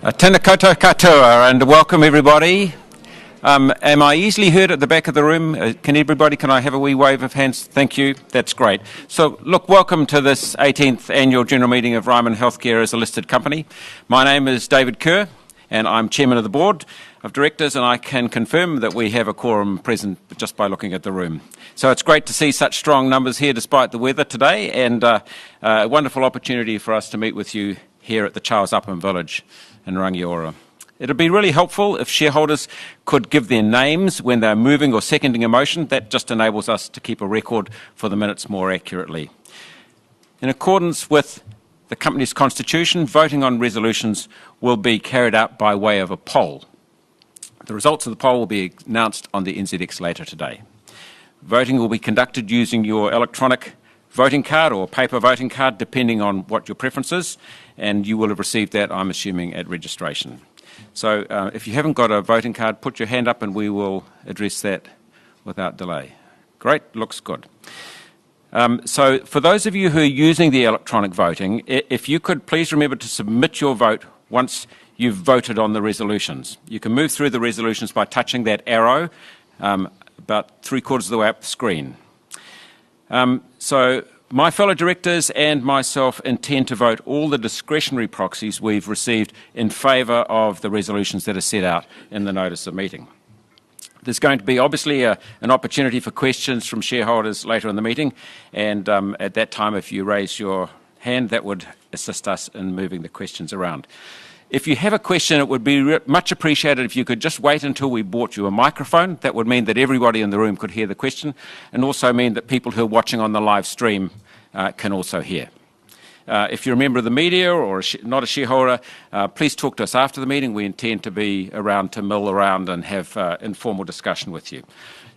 Tēnā koutou katoa, and welcome everybody. Am I easily heard at the back of the room? Can I have a wee wave of hands? Thank you, that's great. So look, welcome to this 18th Annual General Meeting of Ryman Healthcare as a listed company. My name is David Kerr, and I'm Chairman of the Board of Directors, and I can confirm that we have a quorum present just by looking at the room. So it's great to see such strong numbers here despite the weather today, and a wonderful opportunity for us to meet with you here at the Charles Upham Village in Rangiora. It would be really helpful if shareholders could give their names when they're moving or seconding a motion. That just enables us to keep a record for the minutes more accurately. In accordance with the company's constitution, voting on resolutions will be carried out by way of a poll. The results of the poll will be announced on the NZX later today. Voting will be conducted using your electronic voting card or paper voting card, depending on what your preference is, and you will have received that, I'm assuming, at registration. So if you haven't got a voting card, put your hand up and we will address that without delay. Great, looks good. So for those of you who are using the electronic voting, if you could please remember to submit your vote once you've voted on the resolutions. You can move through the resolutions by touching that arrow about 3/4 of the way up the screen. So my fellow directors and myself intend to vote all the discretionary proxies we've received in favour of the resolutions that are set out in the notice of meeting. There's going to be obviously an opportunity for questions from shareholders later in the meeting, and at that time, if you raise your hand, that would assist us in moving the questions around. If you have a question, it would be much appreciated if you could just wait until we brought you a microphone. That would mean that everybody in the room could hear the question, and also mean that people who are watching on the live stream can also hear. If you're a member of the media or not a shareholder, please talk to us after the meeting. We intend to be around to mill around and have informal discussion with you.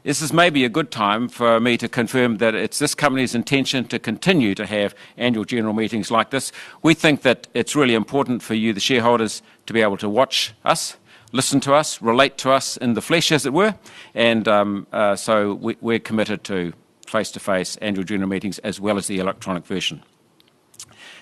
This is maybe a good time for me to confirm that it's this company's intention to continue to have annual general meetings like this. We think that it's really important for you, the shareholders, to be able to watch us, listen to us, relate to us in the flesh, as it were, and so we're committed to face-to-face annual general meetings as well as the electronic version.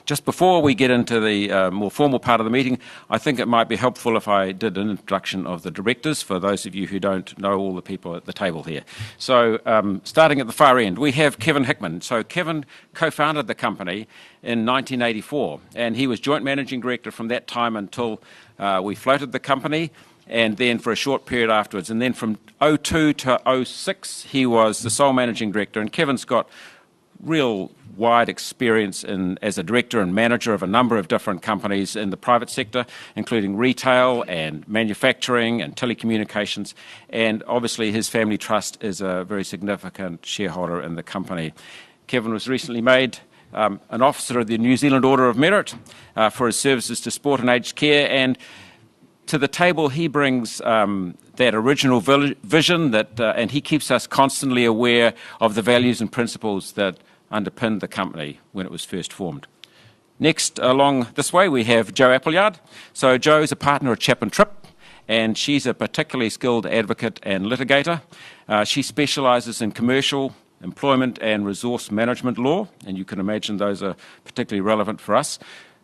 Just before we get into the more formal part of the meeting, I think it might be helpful if I did an introduction of the directors, for those of you who don't know all the people at the table here. So starting at the far end, we have Kevin Hickman. So Kevin co-founded the company in 1984, and he was joint managing director from that time until we floated the company, and then for a short period afterwards. And then from 2002 to 2006, he was the sole managing director, and Kevin's got real wide experience as a director and manager of a number of different companies in the private sector, including retail and manufacturing and telecommunications, and obviously his family trust is a very significant shareholder in the company. Kevin was recently made an officer of the New Zealand Order of Merit for his services to sport and aged care, and to the table he brings that original vision and he keeps us constantly aware of the values and principles that underpinned the company when it was first formed. Next, along this way, we have Jo Appleyard. So Jo is a partner at Chap and Tripp, and she's a particularly skilled advocate and litigator. She specialises in commercial, employment and resource management law, and you can imagine those are particularly relevant for us.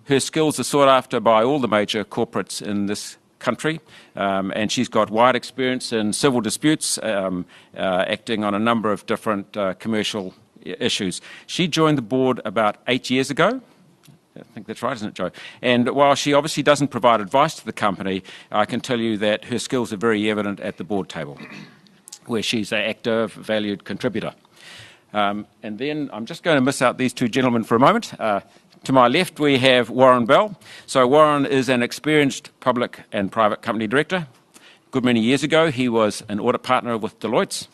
Her skills are sought after by all the major corporates in this country, and she's got wide experience in civil disputes, acting on a number of different commercial issues. She joined the board about 8 years ago. I think that's right, isn't it, Jo? And while she obviously doesn't provide advice to the company, I can tell you that her skills are very evident at the board table, where she's an active, valued contributor. And then I'm just going to miss out these two gentlemen for a moment. To my left, we have Warren Bell. So Warren is an experienced public and private company director. A good many years ago, he was an audit partner with Deloitte.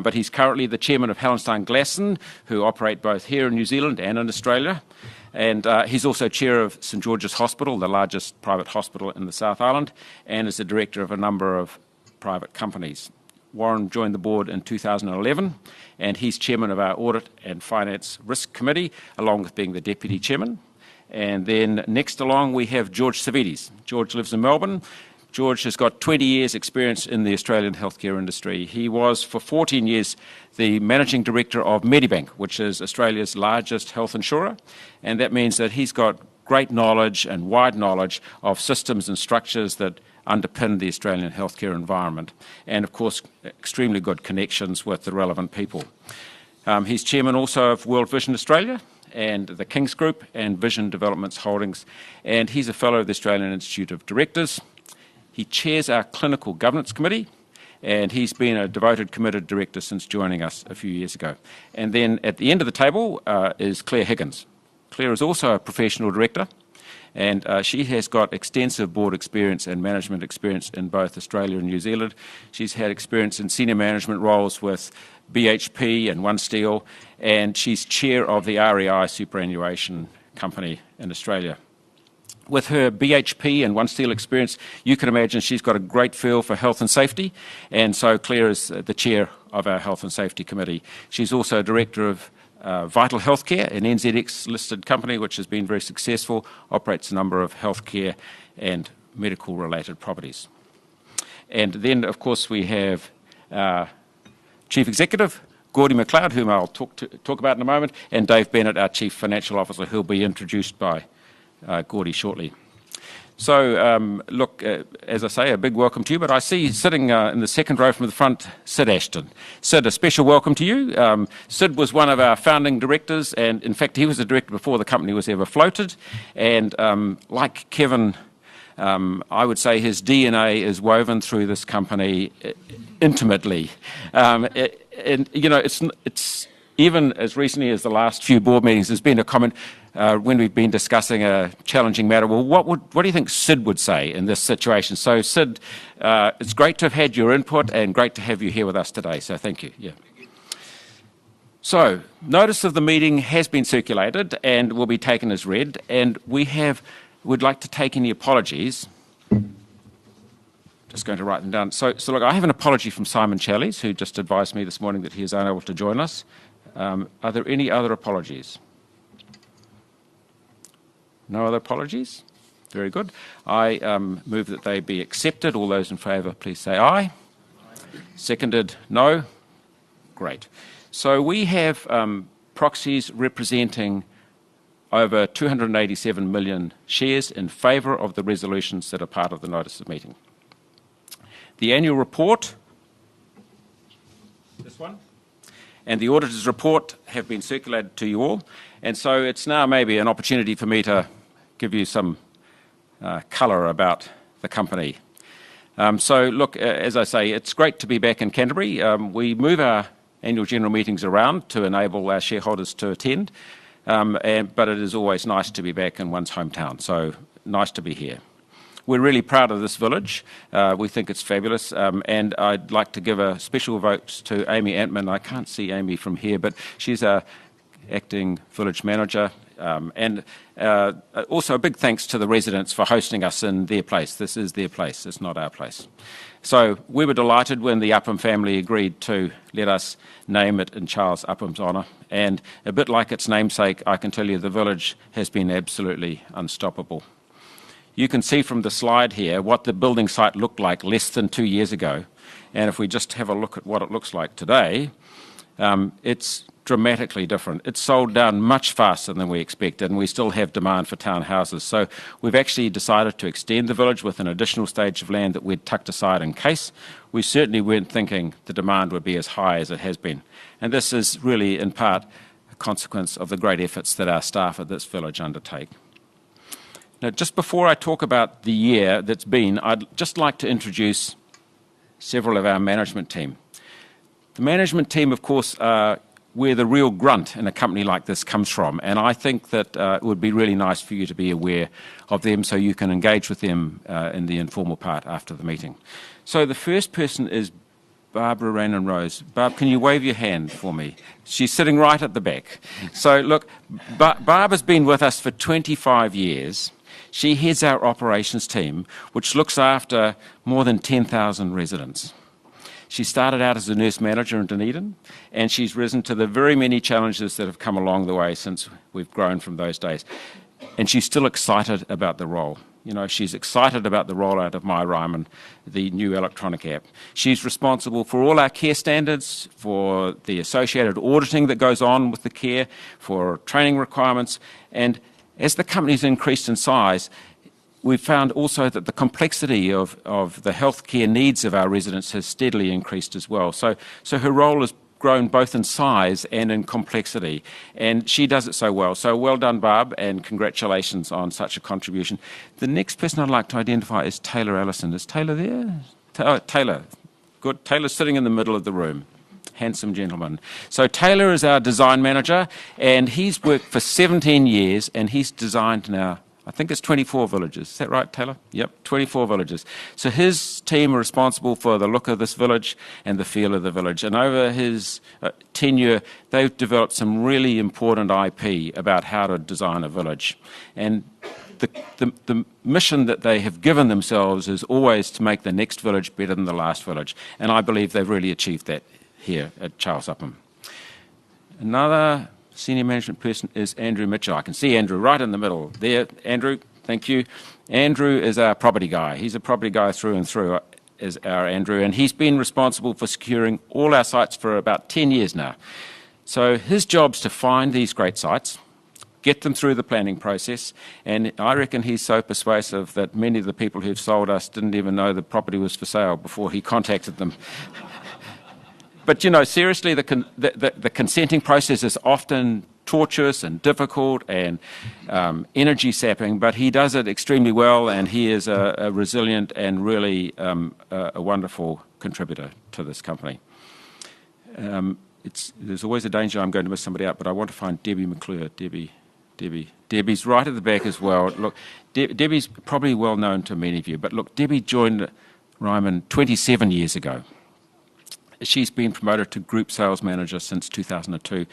But he's currently the chairman of Hallenstein Glasson, who operate both here in New Zealand and in Australia. And he's also chair of St George's Hospital, the largest private hospital in the South Island, and is the director of a number of private companies. Warren joined the board in 2011, and he's chairman of our Audit and Finance Risk Committee, along with being the deputy chairman. And then next along, we have George Savides. George lives in Melbourne. George has got 20 years' experience in the Australian healthcare industry. He was, for 14 years, the managing director of Medibank, which is Australia's largest health insurer, and that means that he's got great knowledge and wide knowledge of systems and structures that underpin the Australian healthcare environment, and of course extremely good connections with the relevant people. He's chairman also of World Vision Australia and the King's Group and Vision Developments Holdings, and he's a fellow of the Australian Institute of Directors. He chairs our Clinical Governance Committee, and he's been a devoted, committed director since joining us a few years ago. And then at the end of the table is Claire Higgins. Claire is also a professional director, and she has got extensive board experience and management experience in both Australia and New Zealand. She's had experience in senior management roles with BHP and One Steel, and she's chair of the REI superannuation company in Australia. With her BHP and One Steel experience, you can imagine she's got a great feel for health and safety, and so Claire is the chair of our Health and Safety Committee. She's also director of Vital Healthcare, an NZX-listed company which has been very successful, operates a number of healthcare and medical-related properties. And then, of course, we have Chief Executive, Gordy McLeod, whom I'll talk about in a moment, and Dave Bennett, our Chief Financial Officer, who'll be introduced by Gordy shortly. So, look, as I say, a big welcome to you, but I see sitting in the second row from the front, Sid Ashton. Sid, a special welcome to you. Sid was one of our founding directors, and in fact, he was a director before the company was ever floated, and like Kevin, I would say his DNA is woven through this company intimately. And, you know, it's even as recently as the last few board meetings, there's been a comment when we've been discussing a challenging matter. Well, what do you think Sid would say in this situation? So, Sid, it's great to have had your input and great to have you here with us today. So, thank you. Yeah. So, notice of the meeting has been circulated and will be taken as read, and would like to take any apologies. Just going to write them down. So look, I have an apology from Simon Challies, who just advised me this morning that he is unable to join us. Are there any other apologies? No other apologies? Very good. I move that they be accepted. All those in favour, please say aye. Aye. Seconded, no? Great. So we have proxies representing over 287 million shares in favour of the resolutions that are part of the notice of meeting. The annual report, this one, and the auditor's report have been circulated to you all, and so it's now maybe an opportunity for me to give you some colour about the company. So look, as I say, it's great to be back in Canterbury. We move our annual general meetings around to enable our shareholders to attend, but it is always nice to be back in one's hometown, so nice to be here. We're really proud of this village. We think it's fabulous, and I'd like to give a special vote to Amy Antman. I can't see Amy from here, but she's our acting village manager, and also a big thanks to the residents for hosting us in their place. This is their place, it's not our place. So we were delighted when the Upham family agreed to let us name it in Charles Upham's honour, and a bit like its namesake, I can tell you the village has been absolutely unstoppable. You can see from the slide here what the building site looked like less than 2 years ago, and if we just have a look at what it looks like today, it's dramatically different. It's sold down much faster than we expected, and we still have demand for townhouses. So we've actually decided to extend the village with an additional stage of land that we'd tucked aside in case. We certainly weren't thinking the demand would be as high as it has been. And this is really, in part, a consequence of the great efforts that our staff at this village undertake. Now, just before I talk about the year that's been, I'd just like to introduce several of our management team. The management team, of course, are where the real grunt in a company like this comes from, and I think that it would be really nice for you to be aware of them so you can engage with them in the informal part after the meeting. So the first person is Barbara Rainin Rose. Barb, can you wave your hand for me? She's sitting right at the back. So look, Barbara's been with us for 25 years. She heads our operations team, which looks after more than 10,000 residents. She started out as a nurse manager in Dunedin, and she's risen to the very many challenges that have come along the way since we've grown from those days. And she's still excited about the role. You know, she's excited about the rollout of My Ryman, the new electronic app. She's responsible for all our care standards, for the associated auditing that goes on with the care, for training requirements, and As the company's increased in size, we've found also that the complexity of the healthcare needs of our residents has steadily increased as well. So her role has grown both in size and in complexity, and she does it so well. So well done, Barb, and congratulations on such a contribution. The next person I'd like to identify is Taylor Allison. Is Taylor there? Taylor. Good. Taylor's sitting in the middle of the room. Handsome gentleman. So Taylor is our design manager, and he's worked for 17 years, and he's designed now, I think it's 24 villages. Is that right, Taylor? Yep, 24 villages. So his team are responsible for the look of this village and the feel of the village. And over his tenure, they've developed some really important IP about how to design a village. And the mission that they have given themselves is always to make the next village better than the last village. And I believe they've really achieved that here at Charles Upham. Another senior management person is Andrew Mitchell. I can see Andrew right in the middle there. Andrew, thank you. Andrew is our property guy. He's a property guy through and through, is our Andrew, and he's been responsible for securing all our sites for about 10 years now. So his job's to find these great sites, get them through the planning process, and I reckon he's so persuasive that many of the people who've sold us didn't even know the property was for sale before he contacted them. But, you know, seriously, the consenting process is often tortuous and difficult and energy sapping, but he does it extremely well, and he is a resilient and really a wonderful contributor to this company. There's always a danger I'm going to miss somebody out, but I want to find Debbie McClure. Debbie's right at the back as well. Look, Debbie's probably well known to many of you, but look, Debbie joined Ryman 27 years ago. She's been promoted to Group Sales Manager since 2002,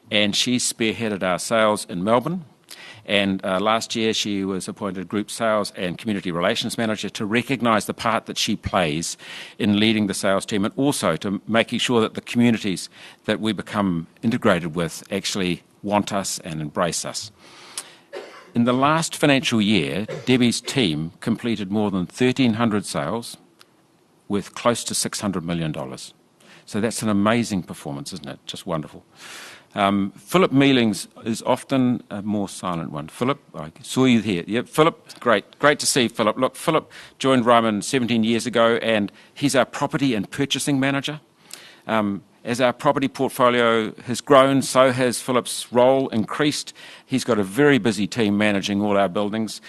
and she's spearheaded our sales in Melbourne. And last year she was appointed Group Sales and Community Relations Manager to recognise the part that she plays in leading the sales team, and also to making sure that the communities that we become integrated with actually want us and embrace us. In the last financial year, Debbie's team completed more than 1,300 sales with close to $600 million. So that's an amazing performance, isn't it? Just wonderful. Philip Mealings is often a more silent one. Philip, I saw you here. Yep, Philip, great to see Philip. Look, Philip joined Ryman 17 years ago, and he's our property and purchasing manager. As our property portfolio has grown, so has Philip's role increased. He's got a very busy team managing all our buildings,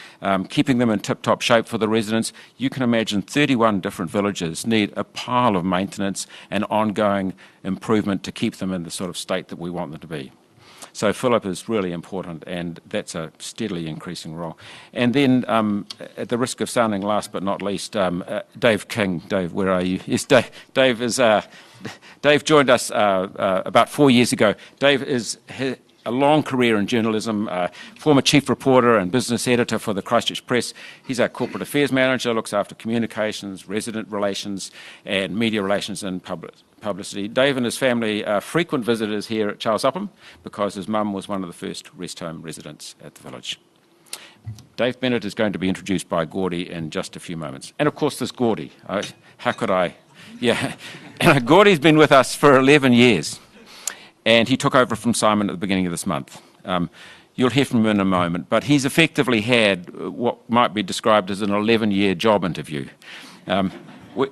keeping them in tip-top shape for the residents. You can imagine 31 different villages need a pile of maintenance and ongoing improvement to keep them in the sort of state that we want them to be. So Philip is really important, and that's a steadily increasing role. And then, at the risk of sounding last but not least, Dave King. Dave, where are you? Yes, Dave is... Dave joined us about 4 years ago. Dave is a long career in journalism, former chief reporter and business editor for the Christchurch Press. He's our corporate affairs manager, looks after communications, resident relations, and media relations and publicity. Dave and his family are frequent visitors here at Charles Upham because his mum was one of the first rest home residents at the village. Dave Bennett is going to be introduced by Gordy in just a few moments. And of course there's Gordy. How could I... Yeah, Gordy's been with us for 11 years, and he took over from Simon at the beginning of this month. You'll hear from him in a moment, but he's effectively had what might be described as an 11-year job interview.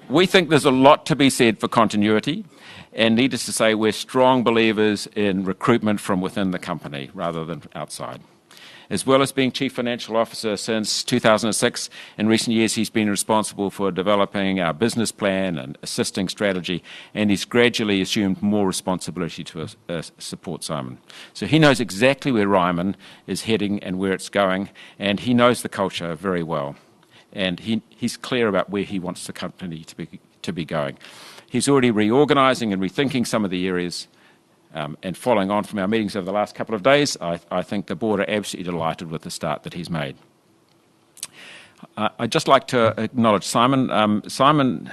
We think there's a lot to be said for continuity, and needless to say, we're strong believers in recruitment from within the company rather than outside. As well as being Chief Financial Officer since 2006, in recent years he's been responsible for developing our business plan and assisting strategy, and he's gradually assumed more responsibility to support Simon. So he knows exactly where Ryman is heading and where it's going, and he knows the culture very well. And he's clear about where he wants the company to be going. He's already reorganising and rethinking some of the areas. And following on from our meetings over the last couple of days, I think the board are absolutely delighted with the start that he's made. I'd just like to acknowledge Simon. Simon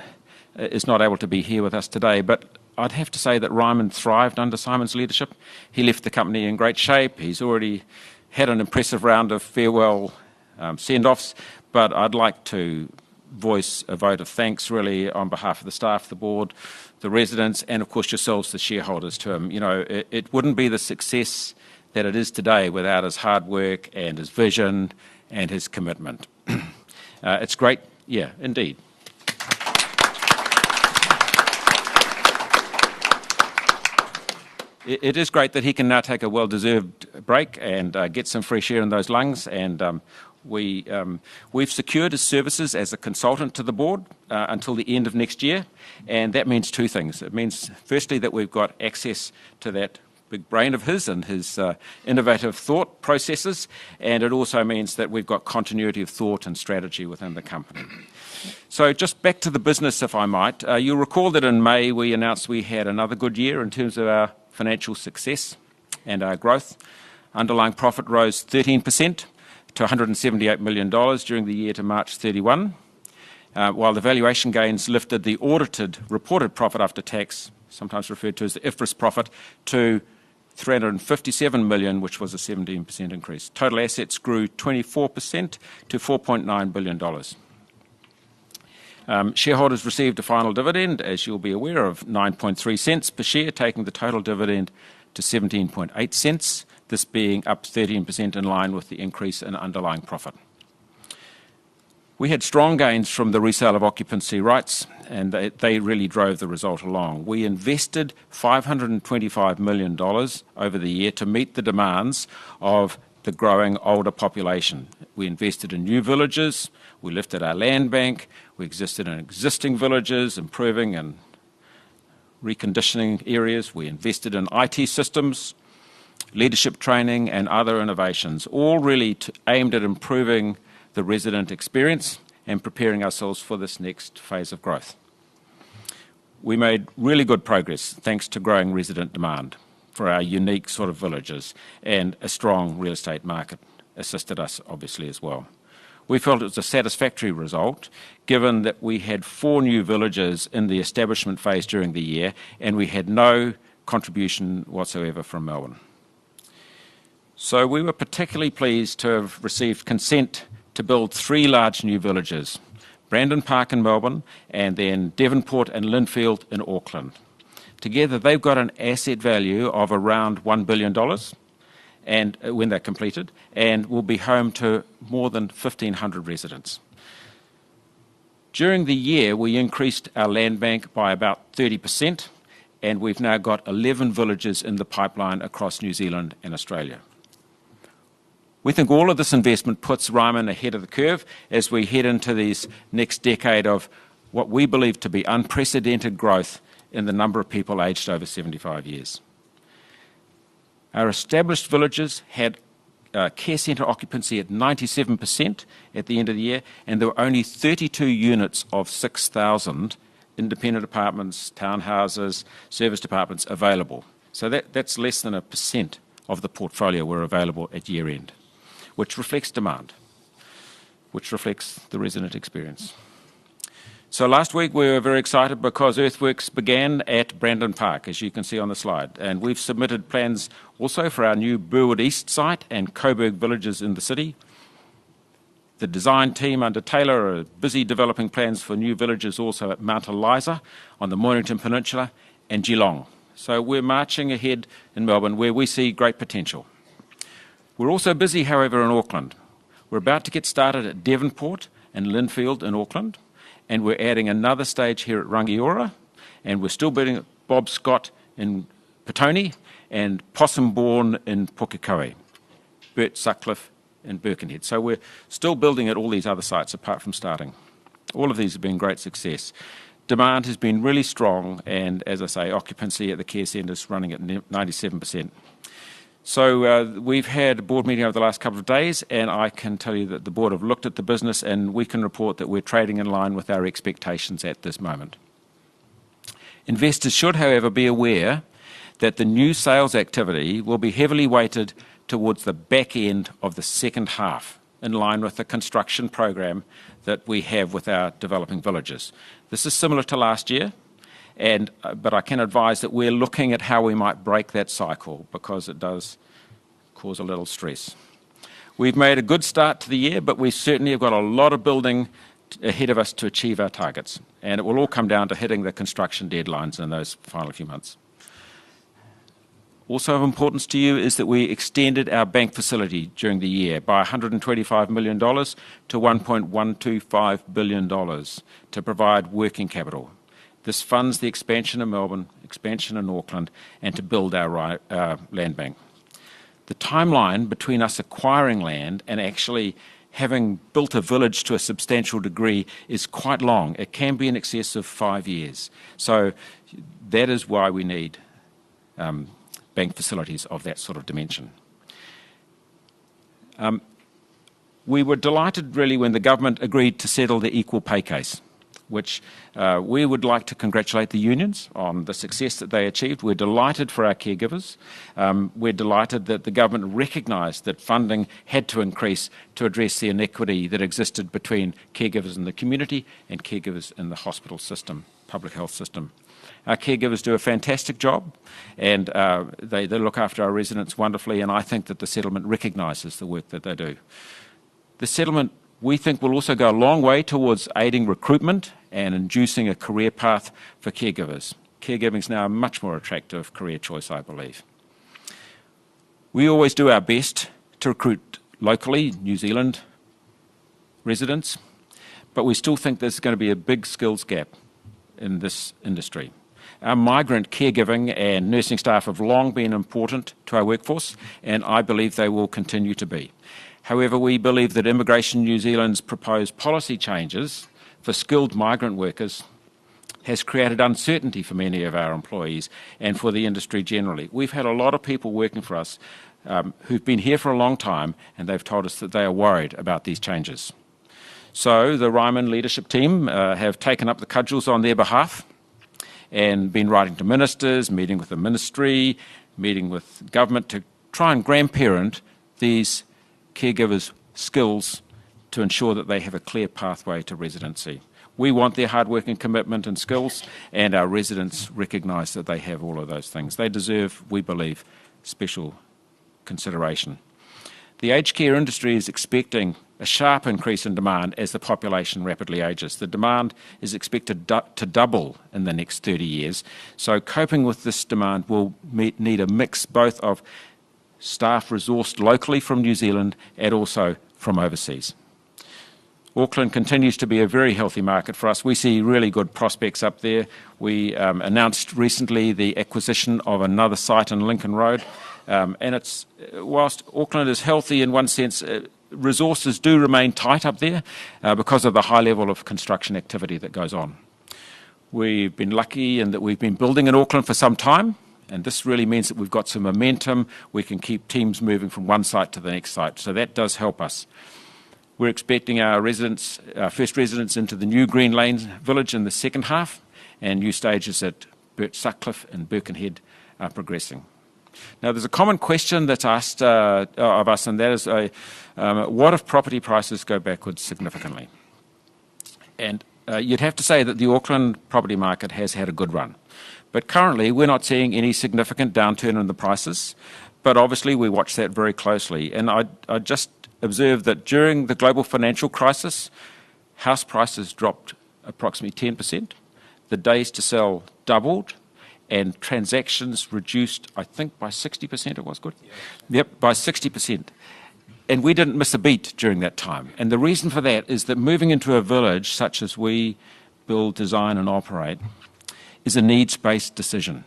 is not able to be here with us today, but I'd have to say that Ryman thrived under Simon's leadership. He left the company in great shape. He's already had an impressive round of farewell send-offs, but I'd like to voice a vote of thanks really on behalf of the staff, the board, the residents, and of course yourselves, the shareholders, to him. You know, it wouldn't be the success that it is today without his hard work and his vision and his commitment. It's great, yeah, indeed. It is great that he can now take a well-deserved break and get some fresh air in those lungs. And we've secured his services as a consultant to the board until the end of next year. And that means two things. It means, firstly, that we've got access to that big brain of his and his innovative thought processes. And it also means that we've got continuity of thought and strategy within the company. So just back to the business, if I might. You'll recall that in May we announced we had another good year in terms of our financial success and our growth. Underlying profit rose 13% to $178 million during the year to March 31, while the valuation gains lifted the audited reported profit after tax, sometimes referred to as the IFRS profit, to $357 million, which was a 17% increase. Total assets grew 24% to $4.9 billion. Shareholders received a final dividend, as you'll be aware, of 9.3 cents per share, taking the total dividend to 17.8 cents, this being up 13% in line with the increase in underlying profit. We had strong gains from the resale of occupancy rights, and they really drove the result along. We invested $525 million over the year to meet the demands of the growing older population. We invested in new villages, we lifted our land bank, we existed in existing villages, improving and reconditioning areas. We invested in IT systems, leadership training and other innovations, all really aimed at improving the resident experience and preparing ourselves for this next phase of growth. We made really good progress thanks to growing resident demand for our unique sort of villages, and a strong real estate market assisted us obviously as well. We felt it was a satisfactory result given that we had 4 new villages in the establishment phase during the year and we had no contribution whatsoever from Melbourne. So we were particularly pleased to have received consent to build 3 large new villages, Brandon Park in Melbourne and then Devonport and Lindfield in Auckland. Together they've got an asset value of around $1 billion and when they're completed, and will be home to more than 1,500 residents. During the year, we increased our land bank by about 30%, and we've now got 11 villages in the pipeline across New Zealand and Australia. We think all of this investment puts Ryman ahead of the curve as we head into this next decade of what we believe to be unprecedented growth in the number of people aged over 75 years. Our established villages had care centre occupancy at 97% at the end of the year, and there were only 32 units of 6,000 independent apartments, townhouses, service departments available. So that's less than 1% of the portfolio were available at year end, which reflects demand, which reflects the resident experience. So last week we were very excited because earthworks began at Brandon Park, as you can see on the slide, and we've submitted plans also for our new Burwood East site and Coburg villages in the city. The design team under Taylor are busy developing plans for new villages also at Mount Eliza on the Mornington Peninsula and Geelong. So we're marching ahead in Melbourne where we see great potential. We're also busy, however, in Auckland. We're about to get started at Devonport and Lindfield in Auckland, and we're adding another stage here at Rangiora, and we're still building at Bob Scott in Petone and Possumbourne in Pukekohe, Burt Sutcliffe in Birkenhead. So we're still building at all these other sites apart from starting. All of these have been great success. Demand has been really strong, and as I say, occupancy at the care centres running at 97%. So we've had a board meeting over the last couple of days, and I can tell you that the board have looked at the business and we can report that we're trading in line with our expectations at this moment. Investors should, however, be aware that the new sales activity will be heavily weighted towards the back end of the second half, in line with the construction program that we have with our developing villages. This is similar to last year. But I can advise that we're looking at how we might break that cycle because it does cause a little stress. We've made a good start to the year, but we certainly have got a lot of building ahead of us to achieve our targets, and it will all come down to hitting the construction deadlines in those final few months. Also of importance to you is that we extended our bank facility during the year by $125 million to $1.125 billion to provide working capital. This funds the expansion in Melbourne, expansion in Auckland, and to build our land bank. The timeline between us acquiring land and actually having built a village to a substantial degree is quite long. It can be in excess of 5 years. So that is why we need bank facilities of that sort of dimension. We were delighted really when the government agreed to settle the equal pay case, which we would like to congratulate the unions on the success that they achieved. We're delighted for our caregivers. We're delighted that the government recognised that funding had to increase to address the inequity that existed between caregivers in the community and caregivers in the hospital system, public health system. Our caregivers do a fantastic job, and they look after our residents wonderfully, and I think that the settlement recognises the work that they do. The settlement, we think, will also go a long way towards aiding recruitment and inducing a career path for caregivers. Caregiving is now a much more attractive career choice, I believe. We always do our best to recruit locally, New Zealand residents, but we still think there's going to be a big skills gap in this industry. Our migrant caregiving and nursing staff have long been important to our workforce, and I believe they will continue to be. However, we believe that Immigration New Zealand's proposed policy changes for skilled migrant workers has created uncertainty for many of our employees and for the industry generally. We've had a lot of people working for us who've been here for a long time, and they've told us that they are worried about these changes. So the Ryman leadership team have taken up the cudgels on their behalf and been writing to ministers, meeting with the ministry, meeting with government to try and grandparent these caregivers' skills to ensure that they have a clear pathway to residency. We want their hard work and commitment and skills, and our residents recognise that they have all of those things. They deserve, we believe, special consideration. The aged care industry is expecting a sharp increase in demand as the population rapidly ages. The demand is expected to double in the next 30 years. So coping with this demand will need a mix both of staff resourced locally from New Zealand and also from overseas. Auckland continues to be a very healthy market for us. We see really good prospects up there. We announced recently the acquisition of another site in Lincoln Road. And it's, whilst Auckland is healthy in one sense, resources do remain tight up there because of the high level of construction activity that goes on. We've been lucky in that we've been building in Auckland for some time, and this really means that we've got some momentum. We can keep teams moving from one site to the next site, so that does help us. We're expecting our first residents into the new Green Lane village in the second half, and new stages at Sutcliffe and Birkenhead are progressing. Now, there's a common question that's asked of us, and that is, what if property prices go backwards significantly? And you'd have to say that the Auckland property market has had a good run. But currently, we're not seeing any significant downturn in the prices, but obviously we watch that very closely. And I just observed that during the global financial crisis, house prices dropped approximately 10%. The days to sell doubled, and transactions reduced, I think, by 60%. It was good? Yeah. Yep, by 60%. And we didn't miss a beat during that time. And the reason for that is that moving into a village such as we build, design and operate is a needs-based decision.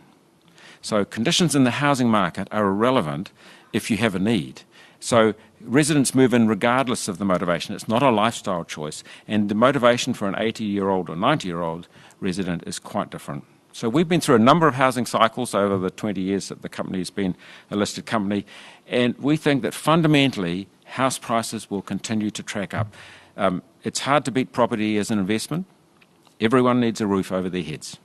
So conditions in the housing market are irrelevant if you have a need. So residents move in regardless of the motivation. It's not a lifestyle choice. And the motivation for an 80-year-old or 90-year-old resident is quite different. So we've been through a number of housing cycles over the 20 years that the company has been a listed company, and we think that fundamentally house prices will continue to track up. It's hard to beat property as an investment. Everyone needs a roof over their heads.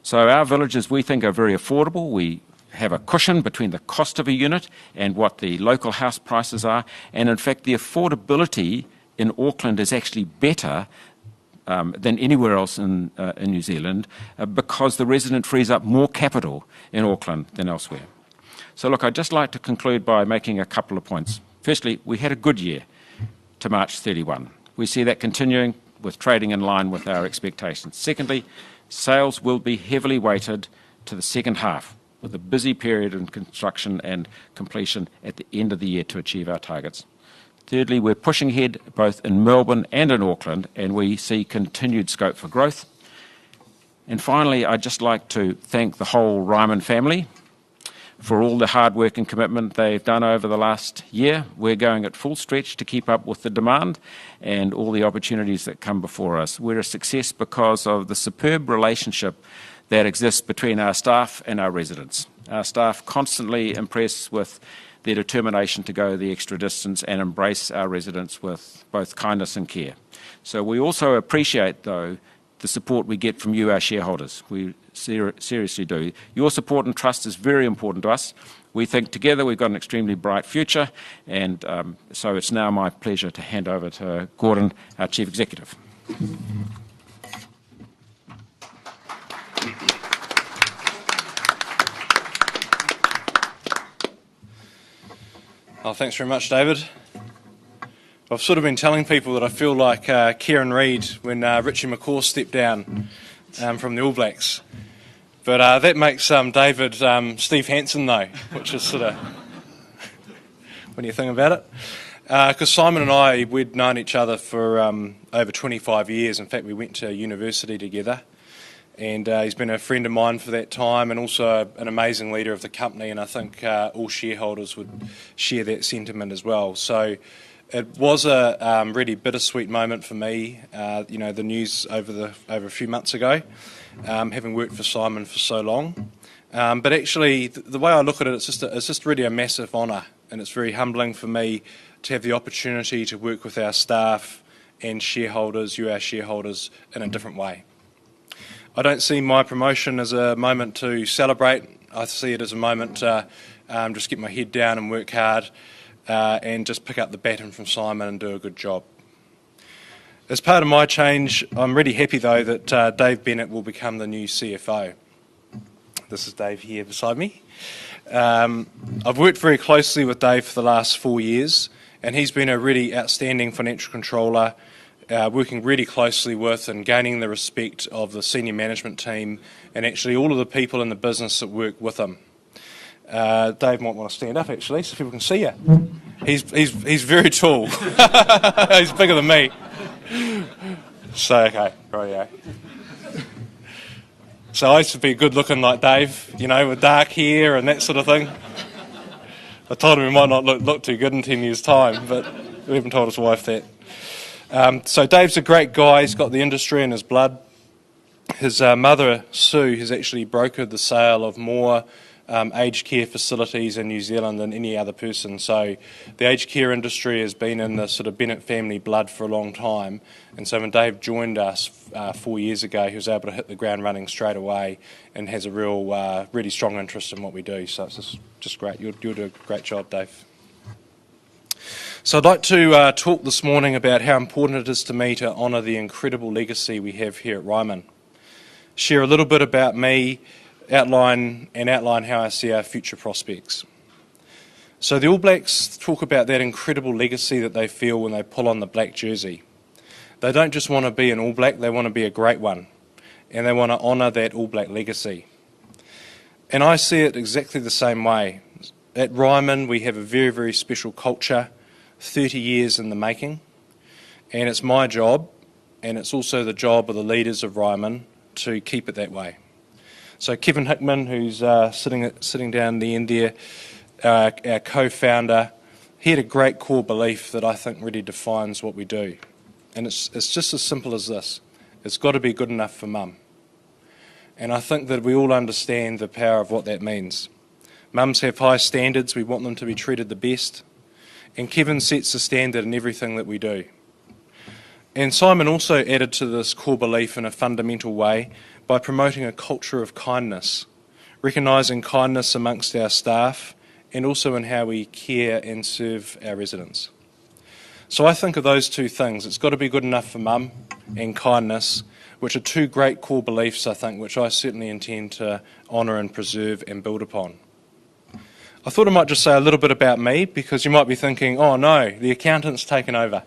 So our villages, we think, are very affordable. We have a cushion between the cost of a unit and what the local house prices are, and in fact the affordability in Auckland is actually better than anywhere else in New Zealand because the resident frees up more capital in Auckland than elsewhere. So look, I'd just like to conclude by making a couple of points. Firstly, we had a good year to March 31. We see that continuing with trading in line with our expectations. Secondly, sales will be heavily weighted to the second half, with a busy period in construction and completion at the end of the year to achieve our targets. Thirdly, we're pushing ahead both in Melbourne and in Auckland, and we see continued scope for growth. And finally, I'd just like to thank the whole Ryman family for all the hard work and commitment they've done over the last year. We're going at full stretch to keep up with the demand and all the opportunities that come before us. We're a success because of the superb relationship that exists between our staff and our residents. Our staff constantly impress with their determination to go the extra distance and embrace our residents with both kindness and care. So we also appreciate, though, the support we get from you, our shareholders. We seriously do. Your support and trust is very important to us. We think together we've got an extremely bright future, and so it's now my pleasure to hand over to Gordon, our Chief Executive. Oh, thanks very much, David. I've sort of been telling people that I feel like Kieran Reid when Richie McCaw stepped down from the All Blacks. But that makes David Steve Hansen, though, which is sort of, what do you think about it? Because Simon and I, we'd known each other for over 25 years. In fact, we went to university together. And he's been a friend of mine for that time, and also an amazing leader of the company, and I think all shareholders would share that sentiment as well. So it was a really bittersweet moment for me, the news over a few months ago, having worked for Simon for so long. But actually, the way I look at it, it's just really a massive honour, and it's very humbling for me to have the opportunity to work with our staff and shareholders, you our shareholders, in a different way. I don't see my promotion as a moment to celebrate. I see it as a moment to just get my head down and work hard and just pick up the baton from Simon and do a good job. As part of my change, I'm really happy though that Dave Bennett will become the new CFO. This is Dave here beside me. I've worked very closely with Dave for the last 4 years, and he's been a really outstanding financial controller, working really closely with and gaining the respect of the senior management team and actually all of the people in the business that work with him. Dave might want to stand up actually so people can see you. He's very tall. He's bigger than me. So, okay, right. So I used to be good looking like Dave, with dark hair and that sort of thing. I told him he might not look too good in 10 years' time, but we haven't told his wife that. So Dave's a great guy. He's got the industry in his blood. His mother, Sue, has actually brokered the sale of more aged care facilities in New Zealand than any other person. So the aged care industry has been in the sort of Bennett family blood for a long time. And so when Dave joined us 4 years ago, he was able to hit the ground running straight away and has a really strong interest in what we do. So it's just great. You'll do a great job, Dave. So I'd like to talk this morning about how important it is to me to honour the incredible legacy we have here at Ryman. Share a little bit about me, outline how I see our future prospects. So the All Blacks talk about that incredible legacy that they feel when they pull on the black jersey. They don't just want to be an All Black, they want to be a great one. And they want to honour that All Black legacy. And I see it exactly the same way. At Ryman we have a very, very special culture, 30 years in the making, and it's my job, and it's also the job of the leaders of Ryman to keep it that way. So Kevin Hickman, who's sitting down the end there, our co-founder, he had a great core belief that I think really defines what we do, and it's just as simple as this: it's got to be good enough for Mum. And I think that we all understand the power of what that means. Mums have high standards, we want them to be treated the best. And Kevin sets the standard in everything that we do. And Simon also added to this core belief in a fundamental way by promoting a culture of kindness, recognising kindness amongst our staff and also in how we care and serve our residents. So I think of those two things. It's got to be good enough for Mum and kindness, which are two great core beliefs, I think, which I certainly intend to honour and preserve and build upon. I thought I might just say a little bit about me, because you might be thinking, oh no, the accountant's taken over.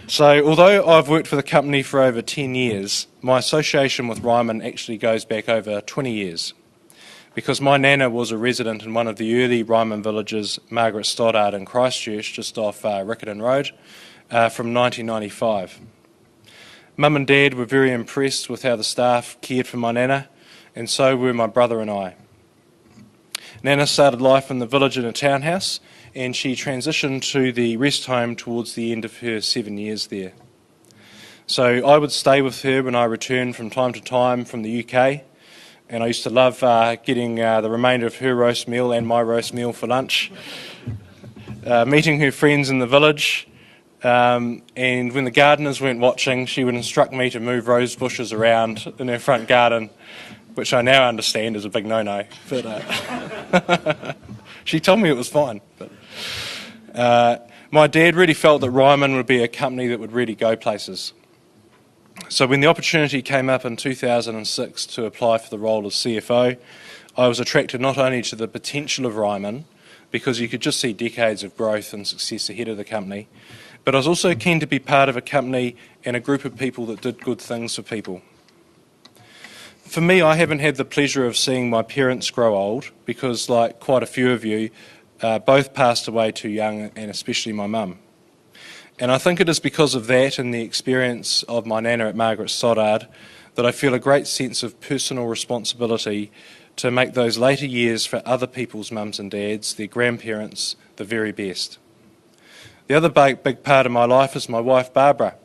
So although I've worked for the company for over 10 years, my association with Ryman actually goes back over 20 years, because my nana was a resident in one of the early Ryman villages, Margaret Stoddart in Christchurch, just off Riccarton Road, from 1995. Mum and Dad were very impressed with how the staff cared for my nana, and so were my brother and I. Nana started life in the village in a townhouse, and she transitioned to the rest home towards the end of her 7 years there. So I would stay with her when I returned from time to time from the UK, and I used to love getting the remainder of her roast meal and my roast meal for lunch, meeting her friends in the village, and when the gardeners weren't watching, she would instruct me to move rose bushes around in her front garden, which I now understand is a big no-no, but she told me it was fine. But, my dad really felt that Ryman would be a company that would really go places. So when the opportunity came up in 2006 to apply for the role of CFO, I was attracted not only to the potential of Ryman, because you could just see decades of growth and success ahead of the company, but I was also keen to be part of a company and a group of people that did good things for people. For me, I haven't had the pleasure of seeing my parents grow old, because like quite a few of you, both passed away too young, and especially my mum. And I think it is because of that and the experience of my nana at Margaret Stoddart that I feel a great sense of personal responsibility to make those later years for other people's mums and dads, their grandparents, the very best. The other big part of my life is my wife Barbara.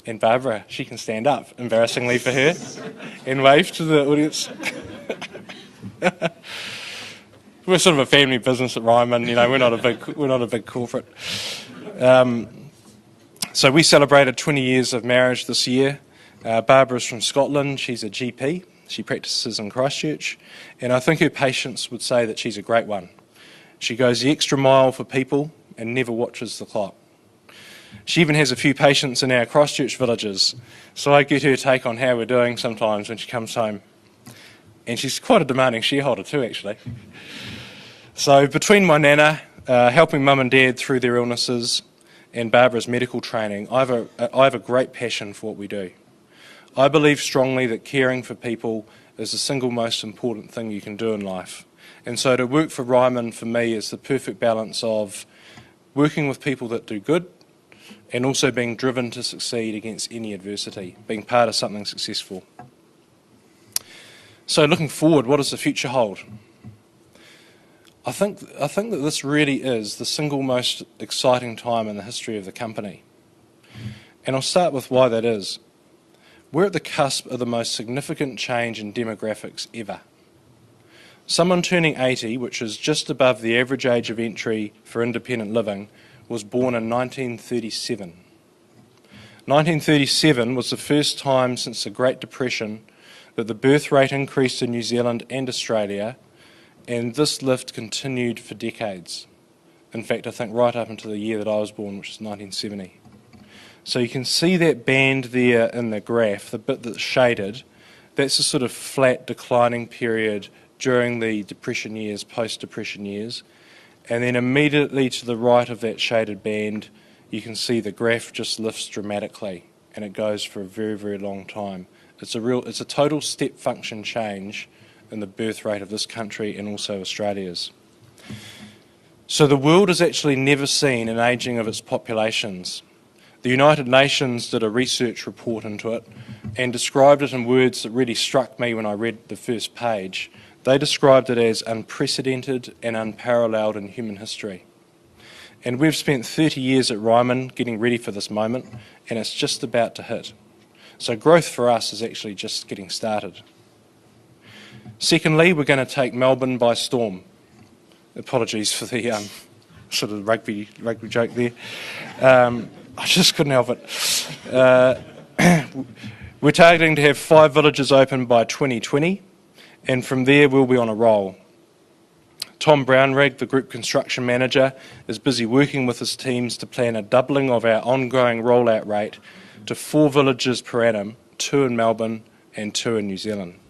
And Barbara, she can stand up, embarrassingly for her, and wave to the audience. We're sort of a family business at Ryman, we're not a big corporate. So we celebrated 20 years of marriage this year. Barbara's from Scotland, she's a GP, she practices in Christchurch, and I think her patients would say that she's a great one. She goes the extra mile for people and never watches the clock. She even has a few patients in our Christchurch villages, so I get her take on how we're doing sometimes when she comes home. And she's quite a demanding shareholder too, actually. So between my nana, helping mum and dad through their illnesses, and Barbara's medical training, I have a great passion for what we do. I believe strongly that caring for people is the single most important thing you can do in life. And so to work for Ryman, for me, is the perfect balance of working with people that do good, and also being driven to succeed against any adversity, being part of something successful. So looking forward, what does the future hold? I think that this really is the single most exciting time in the history of the company. And I'll start with why that is. We're at the cusp of the most significant change in demographics ever. Someone turning 80, which is just above the average age of entry for independent living, was born in 1937. 1937 was the first time since the Great Depression that the birth rate increased in New Zealand and Australia, and this lift continued for decades. In fact, I think right up until the year that I was born, which is 1970. So you can see that band there in the graph, the bit that's shaded, that's a sort of flat declining period during the Depression years, post-Depression years. And then immediately to the right of that shaded band, you can see the graph just lifts dramatically, and it goes for a very, very long time. It's a total step function change in the birth rate of this country and also Australia's. So the world has actually never seen an ageing of its populations. The United Nations did a research report into it and described it in words that really struck me when I read the first page. They described it as unprecedented and unparalleled in human history. And we've spent 30 years at Ryman getting ready for this moment, and it's just about to hit. So growth for us is actually just getting started. Secondly, we're going to take Melbourne by storm. Apologies for the sort of rugby joke there. I just couldn't help it. We're targeting to have 5 villages open by 2020. And from there we'll be on a roll. Tom Brownrigg, the Group Construction Manager, is busy working with his teams to plan a doubling of our ongoing rollout rate to 4 villages per annum, 2 in Melbourne and 2 in New Zealand.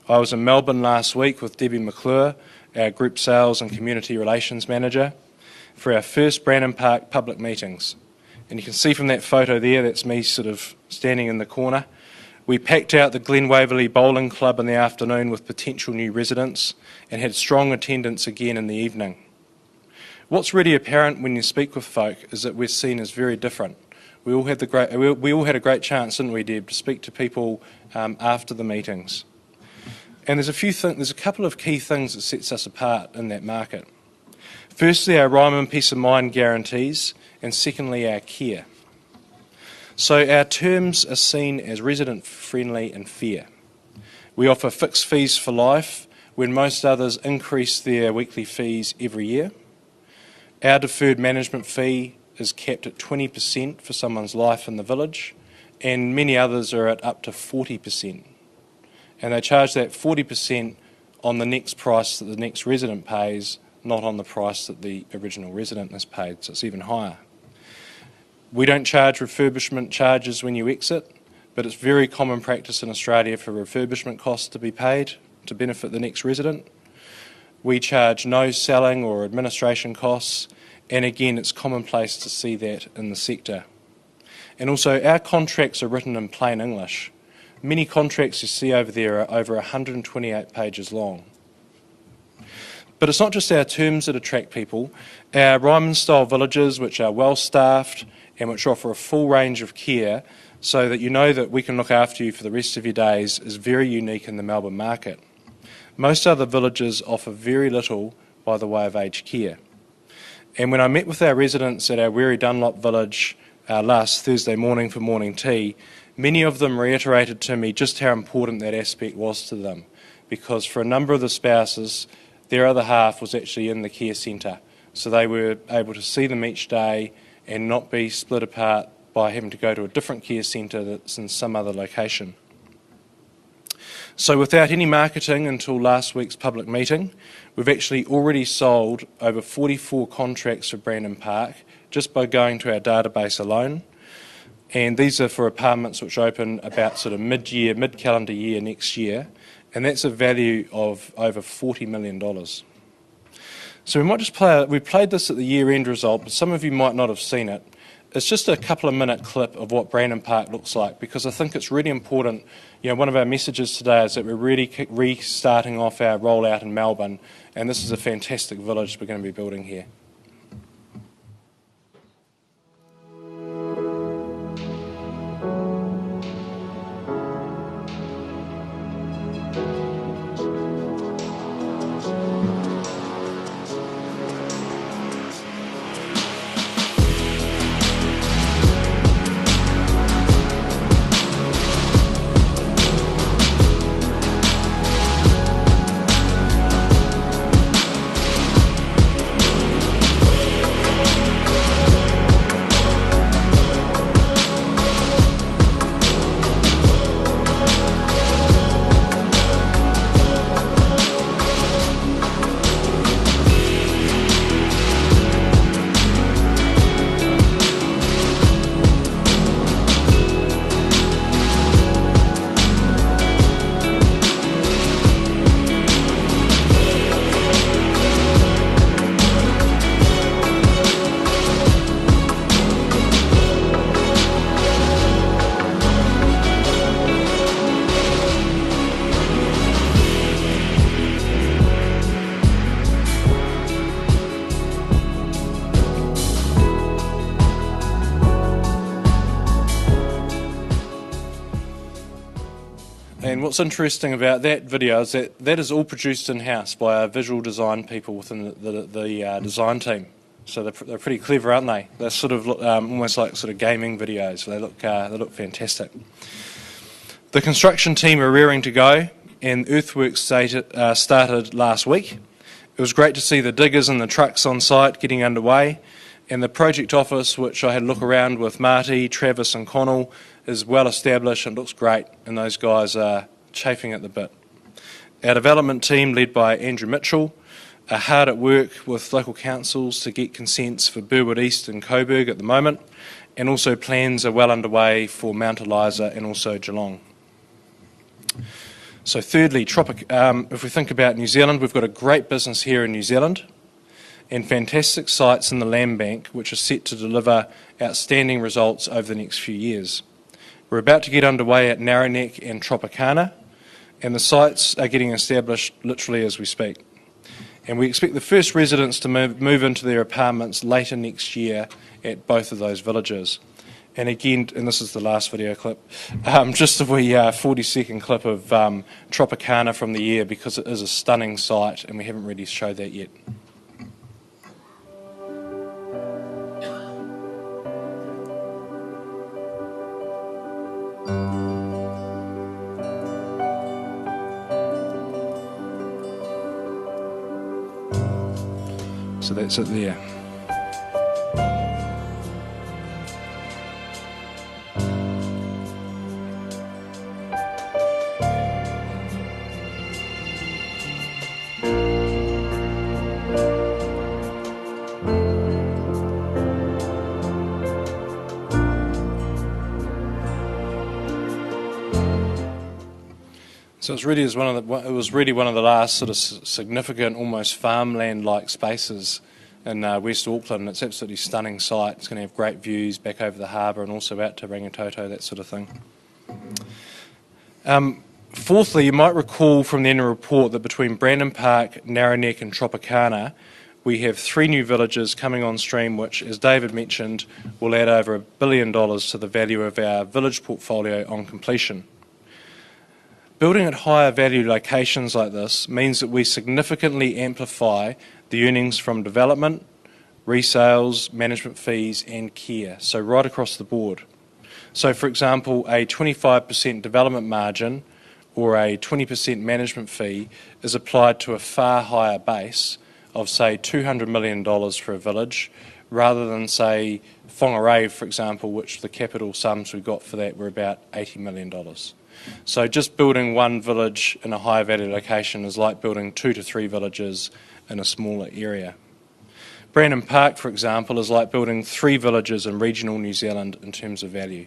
I was in Melbourne last week with Debbie McClure, our Group Sales and Community Relations Manager, for our first Brannan Park public meetings. And you can see from that photo there, that's me sort of standing in the corner. We packed out the Glen Waverley Bowling Club in the afternoon with potential new residents and had strong attendance again in the evening. What's really apparent when you speak with folk is that we're seen as very different. We all had a great chance, didn't we, Deb, to speak to people after the meetings. And there's a couple of key things that sets us apart in that market. Firstly, our Ryman Peace of Mind guarantees, and secondly, our care. So our terms are seen as resident-friendly and fair. We offer fixed fees for life when most others increase their weekly fees every year. Our deferred management fee is capped at 20% for someone's life in the village, and many others are at up to 40%. And they charge that 40% on the next price that the next resident pays, not on the price that the original resident has paid, so it's even higher. We don't charge refurbishment charges when you exit, but it's very common practice in Australia for refurbishment costs to be paid to benefit the next resident. We charge no selling or administration costs, and again, it's commonplace to see that in the sector. And also, our contracts are written in plain English. Many contracts you see over there are over 128 pages long. But it's not just our terms that attract people. Our Ryman-style villages, which are well-staffed and which offer a full range of care so that you know that we can look after you for the rest of your days, is very unique in the Melbourne market. Most other villages offer very little by the way of aged care. And when I met with our residents at our Weary Dunlop village last Thursday morning for morning tea, many of them reiterated to me just how important that aspect was to them, because for a number of the spouses, their other half was actually in the care centre, so they were able to see them each day and not be split apart by having to go to a different care centre that's in some other location. So without any marketing until last week's public meeting, we've actually already sold over 44 contracts for Brandon Park just by going to our database alone. And these are for apartments which open about sort of mid-calendar year next year, and that's a value of over $40 million. So we might just we played this at the year-end result, but some of you might not have seen it. It's just a couple of minute clip of what Brandon Park looks like, because I think it's really important. You know, one of our messages today is that we're really restarting off our rollout in Melbourne, and this is a fantastic village we're going to be building here. And what's interesting about that video is that that is all produced in-house by our visual design people within the design team. So they're pretty clever, aren't they? They're sort of almost like sort of gaming videos. They look fantastic. The construction team are rearing to go, and earthworks started last week. It was great to see the diggers and the trucks on site getting underway, and the project office, which I had a look around with Marty, Travis and Connell, is well established and looks great, and those guys are chafing at the bit. Our development team, led by Andrew Mitchell, are hard at work with local councils to get consents for Burwood East and Coburg at the moment, and also plans are well underway for Mount Eliza and also Geelong. So thirdly, if we think about New Zealand, we've got a great business here in New Zealand, and fantastic sites in the land bank which are set to deliver outstanding results over the next few years. We're about to get underway at Narrowneck and Tropicana, and the sites are getting established literally as we speak. And we expect the first residents to move into their apartments later next year at both of those villages. And again, and this is the last video clip, just a wee 40-second clip of Tropicana from the year, because it is a stunning site and we haven't really showed that yet. So that's it there. So it was really one of the last sort of significant, almost farmland-like spaces in West Auckland. It's an absolutely stunning site. It's going to have great views back over the harbour and also out to Rangitoto, that sort of thing. Fourthly, you might recall from the annual report that between Brandon Park, Narrowneck and Tropicana, we have 3 new villages coming on stream which, as David mentioned, will add over $1 billion to the value of our village portfolio on completion. Building at higher value locations like this means that we significantly amplify the earnings from development, resales, management fees and care, so right across the board. So for example, a 25% development margin or a 20% management fee is applied to a far higher base of say $200 million for a village, rather than say Whangarei, for example, which the capital sums we got for that were about $80 million. So just building one village in a high value location is like building 2 to 3 villages in a smaller area. Brandon Park, for example, is like building 3 villages in regional New Zealand in terms of value.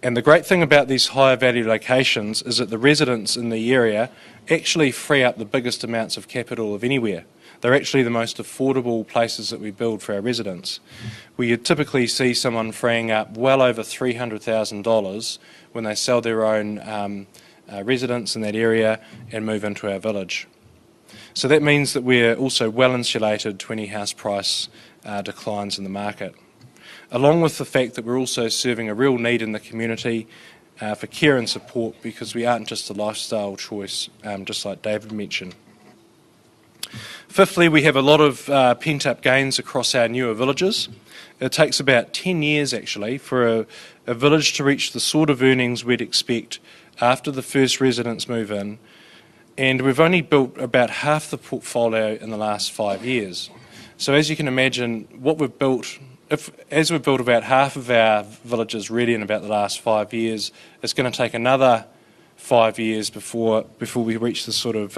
And the great thing about these higher value locations is that the residents in the area actually free up the biggest amounts of capital of anywhere. They're actually the most affordable places that we build for our residents. We typically see someone freeing up well over $300,000 when they sell their own residence in that area and move into our village. So that means that we're also well insulated to any house price declines in the market, along with the fact that we're also serving a real need in the community for care and support, because we aren't just a lifestyle choice, just like David mentioned. Fifthly, we have a lot of pent-up gains across our newer villages. It takes about 10 years actually for a village to reach the sort of earnings we'd expect after the first residents move in, and we've only built about half the portfolio in the last 5 years. So as you can imagine, what we've built, as we've built about half of our villages ready in about the last 5 years, it's going to take another 5 years before we reach the sort of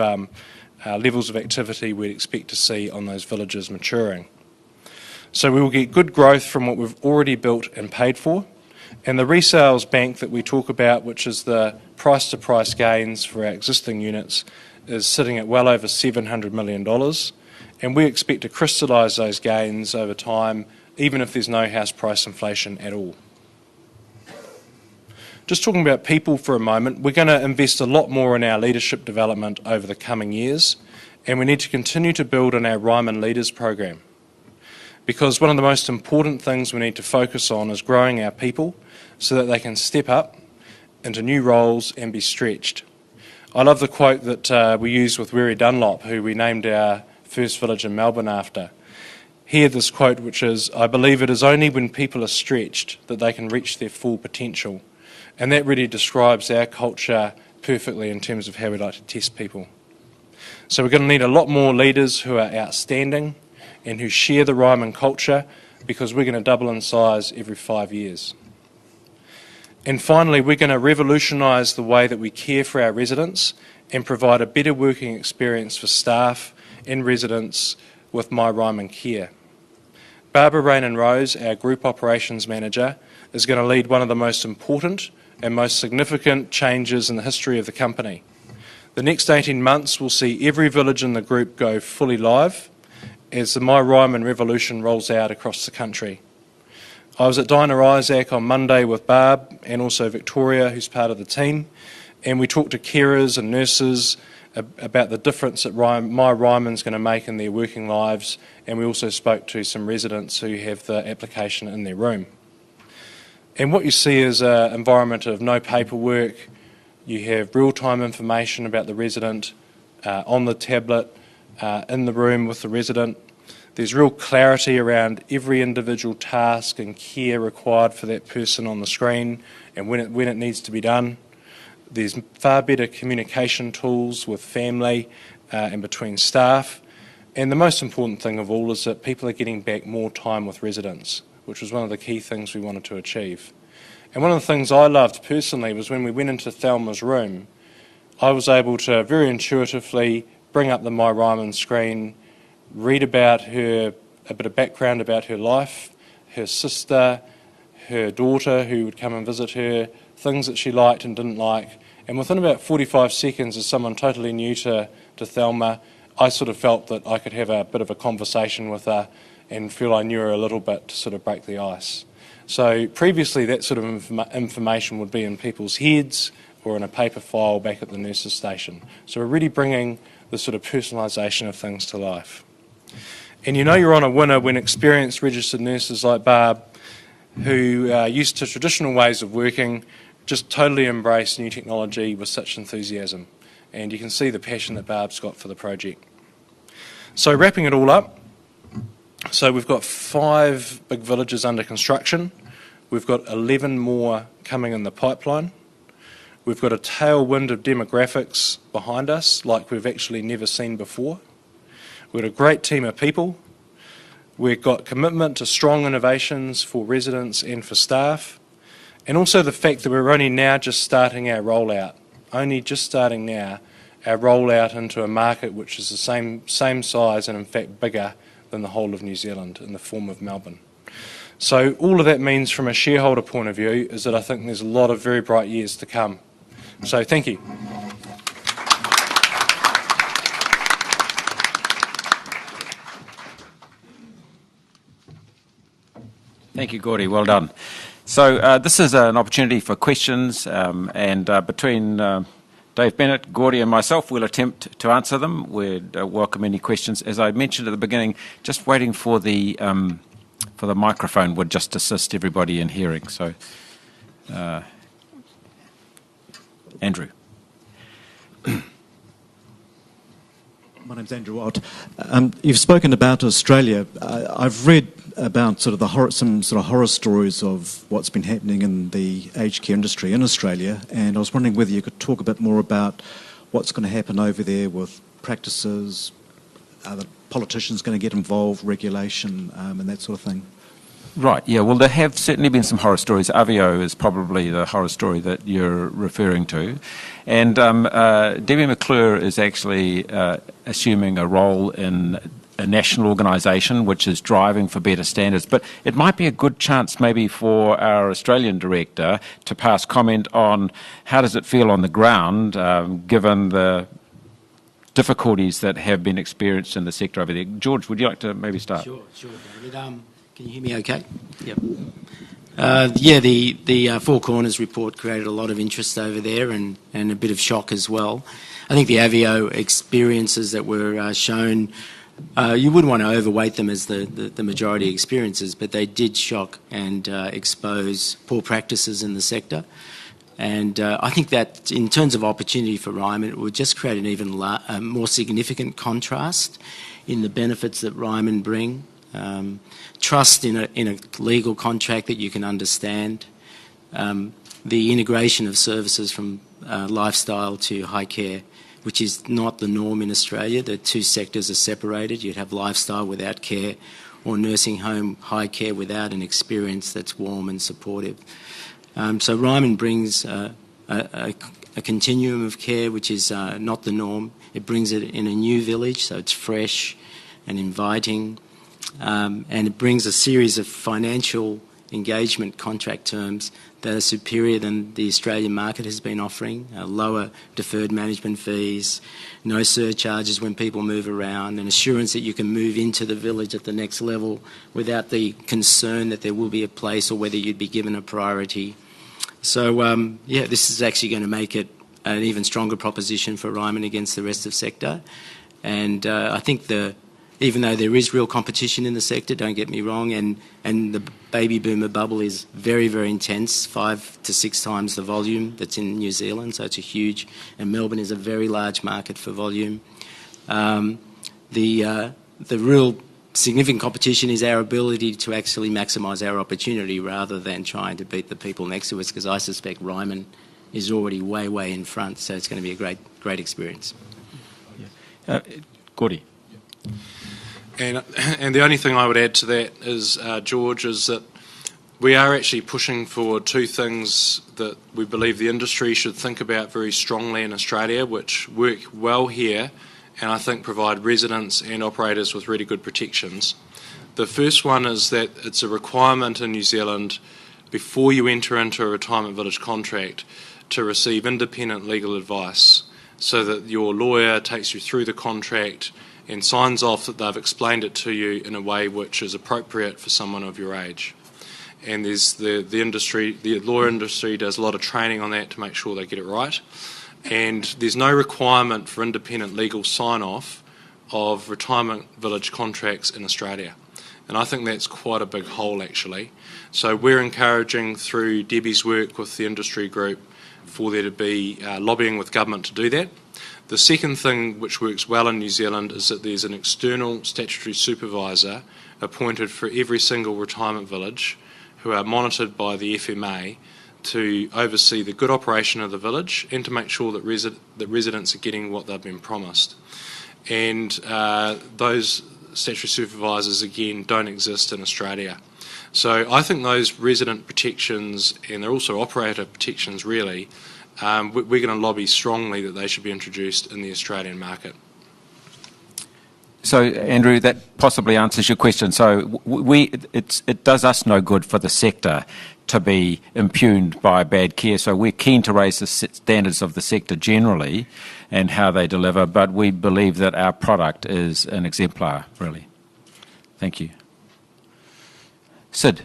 levels of activity we'd expect to see on those villages maturing. So we will get good growth from what we've already built and paid for, and the resales bank that we talk about, which is the price-to-price gains for our existing units, is sitting at well over $700 million, and we expect to crystallise those gains over time, even if there's no house price inflation at all. Just talking about people for a moment, we're going to invest a lot more in our leadership development over the coming years, and we need to continue to build on our Ryman Leaders program, because one of the most important things we need to focus on is growing our people so that they can step up into new roles and be stretched. I love the quote that we used with Weary Dunlop, who we named our first village in Melbourne after. He had this quote which is, "I believe it is only when people are stretched that they can reach their full potential." And that really describes our culture perfectly in terms of how we like to test people. So we're going to need a lot more leaders who are outstanding and who share the Ryman culture, because we're going to double in size every 5 years. And finally, we're going to revolutionise the way that we care for our residents and provide a better working experience for staff and residents with My Ryman Care. Barbara Rain-and-Rose, our Group Operations Manager, is going to lead one of the most important and most significant changes in the history of the company. The next 18 months will see every village in the group go fully live, as the My Ryman revolution rolls out across the country. I was at Dinah Isaac on Monday with Barb and also Victoria, who's part of the team, and we talked to carers and nurses about the difference that My Ryman's going to make in their working lives, and we also spoke to some residents who have the application in their room. And what you see is an environment of no paperwork. You have real-time information about the resident on the tablet, in the room with the resident. There's real clarity around every individual task and care required for that person on the screen and when it needs to be done. There's far better communication tools with family and between staff. And the most important thing of all is that people are getting back more time with residents, which was one of the key things we wanted to achieve. And one of the things I loved personally was when we went into Thelma's room, I was able to very intuitively bring up the My Ryman screen, read about her, a bit of background about her life, her sister, her daughter who would come and visit her, things that she liked and didn't like. And within about 45 seconds, as someone totally new to Thelma, I sort of felt that I could have a bit of a conversation with her and feel I knew her a little bit to sort of break the ice. So previously that sort of information would be in people's heads or in a paper file back at the nurses' station. So we're really bringing the sort of personalisation of things to life. And you know you're on a winner when experienced registered nurses like Barb, who are used to traditional ways of working, just totally embrace new technology with such enthusiasm. And you can see the passion that Barb's got for the project. So wrapping it all up, so we've got 5 big villages under construction. We've got 11 more coming in the pipeline. We've got a tailwind of demographics behind us like we've actually never seen before. We've got a great team of people. We've got commitment to strong innovations for residents and for staff. And also the fact that we're only now just starting our rollout, our rollout into a market which is the same size and in fact bigger than the whole of New Zealand in the form of Melbourne. So all of that means from a shareholder point of view is that I think there's a lot of very bright years to come. So thank you. Thank you, Gordy. Well done. So this is an opportunity for questions, and between Dave Bennett, Gordy and myself, we'll attempt to answer them. We'd welcome any questions. As I mentioned at the beginning, just waiting for the microphone would just assist everybody in hearing. So, Andrew. My name's Andrew Watt. You've spoken about Australia. I've read about sort of some sort of horror stories of what's been happening in the aged care industry in Australia, and I was wondering whether you could talk a bit more about what's going to happen over there with practices, are the politicians going to get involved, regulation, and that sort of thing. Right, yeah, well, there have certainly been some horror stories. Avio is probably the horror story that you're referring to. And Debbie McClure is actually assuming a role in a national organisation which is driving for better standards. But it might be a good chance maybe for our Australian director to pass comment on how does it feel on the ground, given the difficulties that have been experienced in the sector over there. George, would you like to maybe start? Sure, David. Can you hear me okay? Yep. The Four Corners report created a lot of interest over there and a bit of shock as well. I think the Avio experiences that were shown, you wouldn't want to overweight them as the majority experiences, but they did shock and expose poor practices in the sector. And I think that in terms of opportunity for Ryman, it would just create an even more significant contrast in the benefits that Ryman bring. Trust in a legal contract that you can understand, the integration of services from lifestyle to high care, which is not the norm in Australia. The two sectors are separated. You'd have lifestyle without care or nursing home high care without an experience that's warm and supportive. So Ryman brings a continuum of care which is not the norm. It brings it in a new village, so it's fresh and inviting. And it brings a series of financial engagement contract terms that are superior than the Australian market has been offering, lower deferred management fees, no surcharges when people move around, and assurance that you can move into the village at the next level without the concern that there will be a place or whether you'd be given a priority. So, yeah, this is actually going to make it an even stronger proposition for Ryman against the rest of the sector. And I think even though there is real competition in the sector, don't get me wrong, and the baby boomer bubble is very, very intense, 5 to 6 times the volume that's in New Zealand, so it's a huge, and Melbourne is a very large market for volume. The real significant competition is our ability to actually maximise our opportunity rather than trying to beat the people next to us, because I suspect Ryman is already way, way in front, so it's going to be a great experience. Gordy. And the only thing I would add to that is, George, is that we are actually pushing for 2 things that we believe the industry should think about very strongly in Australia, which work well here and I think provide residents and operators with really good protections. The first one is that it's a requirement in New Zealand before you enter into a retirement village contract to receive independent legal advice, so that your lawyer takes you through the contract and signs off that they've explained it to you in a way which is appropriate for someone of your age. And there's the law industry does a lot of training on that to make sure they get it right. And there's no requirement for independent legal sign-off of retirement village contracts in Australia. And I think that's quite a big hole, actually. So we're encouraging, through Debbie's work with the industry group, for there to be lobbying with government to do that. The second thing which works well in New Zealand is that there's an external statutory supervisor appointed for every single retirement village, who are monitored by the FMA to oversee the good operation of the village and to make sure that residents are getting what they've been promised. And those statutory supervisors, again, don't exist in Australia. So I think those resident protections, and they're also operator protections really, we're going to lobby strongly that they should be introduced in the Australian market. So, Andrew, that possibly answers your question. So it does us no good for the sector to be impugned by bad care. So we're keen to raise the standards of the sector generally and how they deliver, but we believe that our product is an exemplar, really. Thank you. Sid.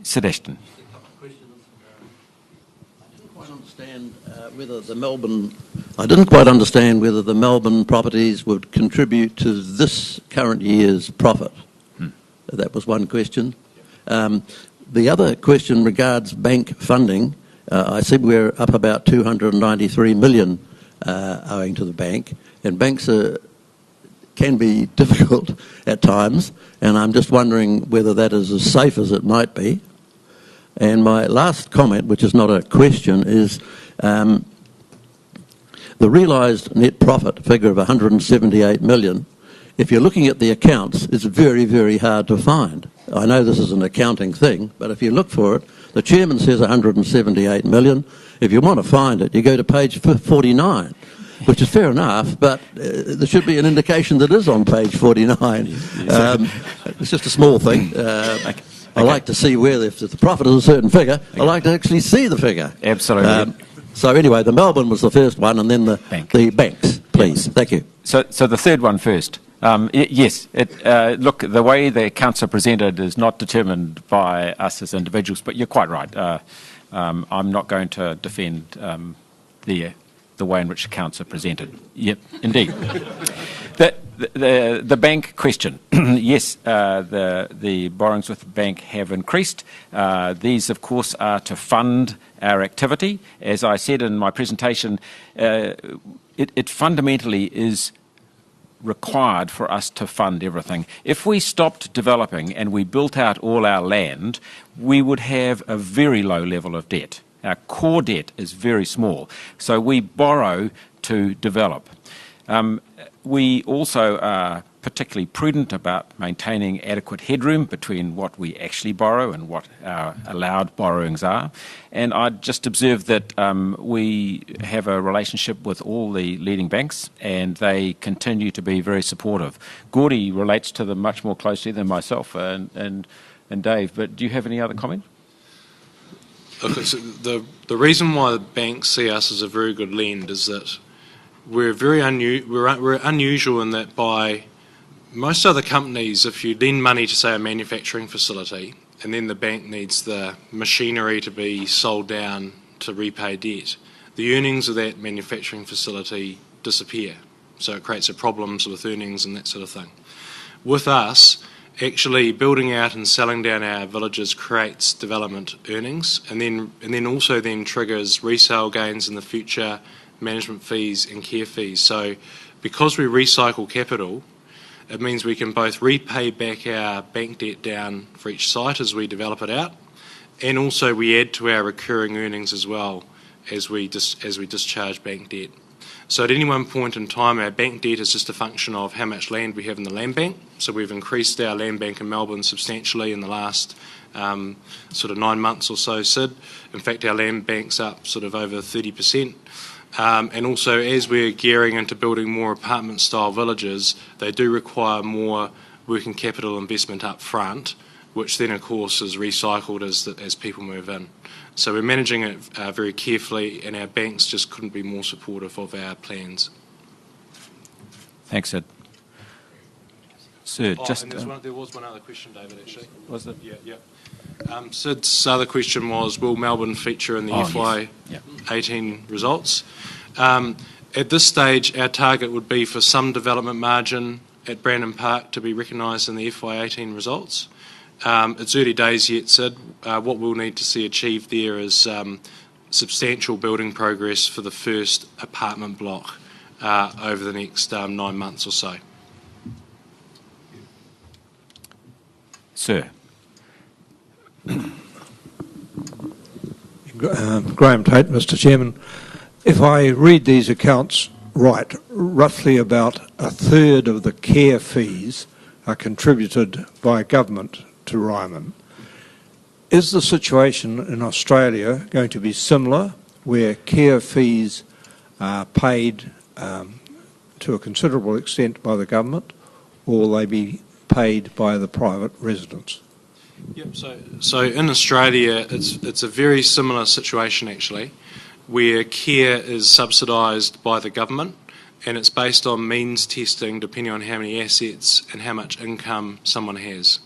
Sid Ashton. I didn't quite understand whether the Melbourne properties would contribute to this current year's profit. That was one question. The other question regards bank funding. I see we're up about 293 million owing to the bank, and banks can be difficult at times, and I'm just wondering whether that is as safe as it might be. And my last comment, which is not a question, is the realised net profit figure of 178 million, if you're looking at the accounts, it's very, very hard to find. I know this is an accounting thing, but if you look for it, the chairman says 178 million. If you want to find it, you go to page 49, which is fair enough, but there should be an indication that it is on page 49. It's just a small thing. I like to see where, if the profit is a certain figure, I like to actually see the figure. Absolutely. So anyway, the Melbourne was the first one, and then the banks, please. Thank you. So the third one first. Yes, look, the way the accounts are presented is not determined by us as individuals, but you're quite right. I'm not going to defend the way in which accounts are presented. Yep, indeed. The bank question. Yes, the borrowings with the bank have increased. These, of course, are to fund our activity. As I said in my presentation, it fundamentally is required for us to fund everything. If we stopped developing and we built out all our land, we would have a very low level of debt. Our core debt is very small, so we borrow to develop. We also are particularly prudent about maintaining adequate headroom between what we actually borrow and what our allowed borrowings are. And I'd just observe that we have a relationship with all the leading banks, and they continue to be very supportive. Gordy relates to them much more closely than myself, and Dave, but do you have any other comment? Look, the reason why the banks see us as a very good lend is that we're unusual in that by most other companies, if you lend money to, say, a manufacturing facility, and then the bank needs the machinery to be sold down to repay debt, the earnings of that manufacturing facility disappear. So it creates problems with earnings and that sort of thing. With us, actually building out and selling down our villages creates development earnings, and then also triggers resale gains in the future, management fees and care fees. So because we recycle capital, it means we can both repay back our bank debt down for each site as we develop it out, and also we add to our recurring earnings as well as we discharge bank debt. So at any one point in time, our bank debt is just a function of how much land we have in the land bank. So we've increased our land bank in Melbourne substantially in the last sort of 9 months or so, Sid. In fact, our land bank's up sort of over 30%. And also, as we're gearing into building more apartment-style villages, they do require more working capital investment up front, which then, of course, is recycled as people move in. So we're managing it very carefully, and our banks just couldn't be more supportive of our plans. Thanks, Sid. Sir, there was one other question, David, actually. Was it? Yeah. Sid's other question was, will Melbourne feature in the FY18 results? At this stage, our target would be for some development margin at Brandon Park to be recognised in the FY18 results. It's early days yet, Sid. What we'll need to see achieved there is substantial building progress for the first apartment block over the next 9 months or so. Sir. Graham Tate, Mr. Chairman. If I read these accounts right, roughly about a third of the care fees are contributed by government to Ryman. Is the situation in Australia going to be similar, where care fees are paid to a considerable extent by the government, or will they be paid by the private residents? Yep. So in Australia, it's a very similar situation actually, where care is subsidised by the government, and it's based on means testing depending on how many assets and how much income someone has.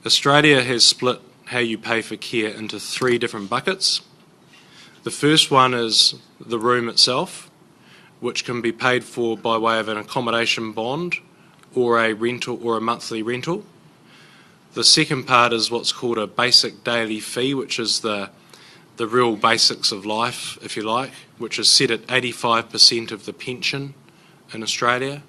Australia has split how you pay for care into 3 different buckets. The first one is the room itself, which can be paid for by way of an accommodation bond or a rental or a monthly rental. The second part is what's called a basic daily fee, which is the real basics of life, if you like, which is set at 85% of the pension in Australia.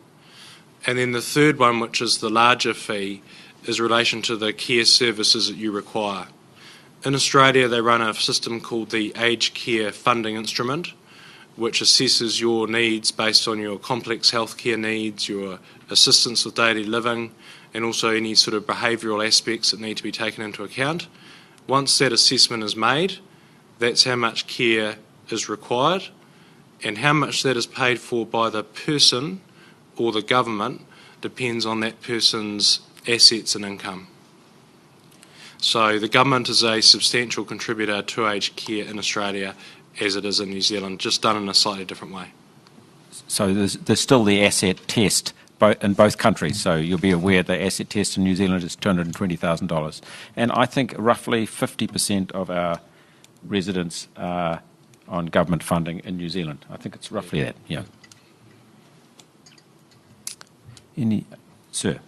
And then the third one, which is the larger fee, is in relation to the care services that you require. In Australia, they run a system called the Aged Care Funding Instrument, which assesses your needs based on your complex healthcare needs, your assistance with daily living, and also any sort of behavioural aspects that need to be taken into account. Once that assessment is made, that's how much care is required, and how much that is paid for by the person or the government depends on that person's assets and income. So the government is a substantial contributor to aged care in Australia as it is in New Zealand, just done in a slightly different way. So there's still the asset test in both countries, so you'll be aware the asset test in New Zealand is $220,000. And I think roughly 50% of our residents are on government funding in New Zealand. I think it's roughly that, yeah. Sir.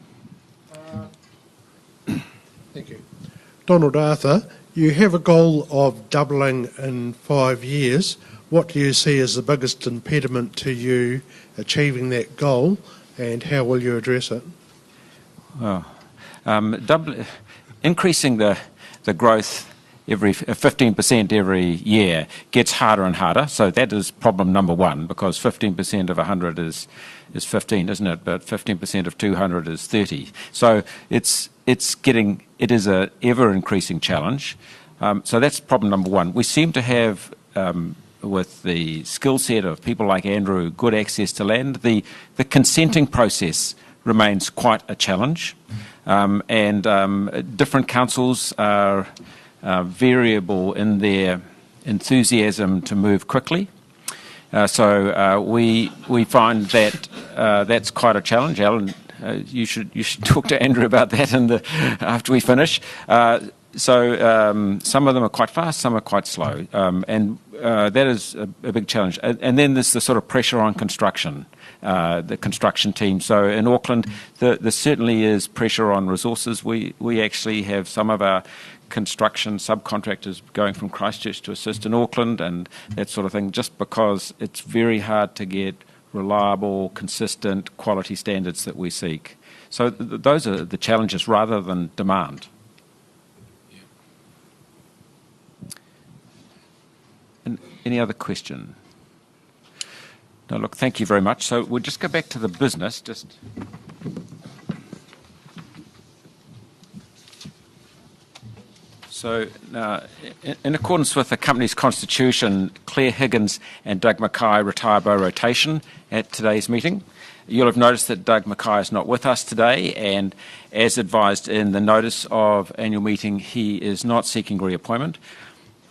Thank you. Donald Arthur, you have a goal of doubling in 5 years. What do you see as the biggest impediment to you achieving that goal, and how will you address it? Increasing the growth every 15% every year gets harder and harder. So that is problem number one, because 15% of 100 is 15, isn't it? But 15% of 200 is 30. So it is a ever increasing challenge. So that's problem number one. We seem to have, with the skill set of people like Andrew, good access to land. The consenting process remains quite a challenge. and different councils are variable in their enthusiasm to move quickly. So we find that that's quite a challenge. Alan, you should talk to Andrew about that after we finish. So some of them are quite fast, some are quite slow, and that is a big challenge. And then there's the sort of pressure on construction, the construction team. So in Auckland, there certainly is pressure on resources. We actually have some of our construction subcontractors going from Christchurch to assist in Auckland and that sort of thing, just because it's very hard to get reliable, consistent quality standards that we seek. So those are the challenges rather than demand. And any other question? No, look, thank you very much. So we'll just go back to the business. So, in accordance with the company's constitution, Claire Higgins and Doug Mackay retire by rotation at today's meeting. You'll have noticed that Doug Mackay is not with us today, and as advised in the notice of annual meeting, he is not seeking reappointment.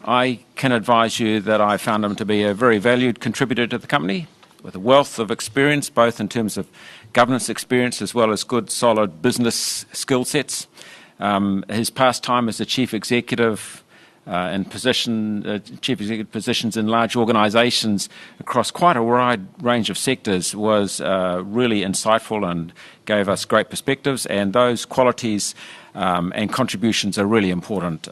I can advise you that I found him to be a very valued contributor to the company, with a wealth of experience, both in terms of governance experience as well as good, solid business skill sets. His past time as the chief executive chief executive positions in large organisations across quite a wide range of sectors was really insightful and gave us great perspectives, and those qualities and contributions are really important.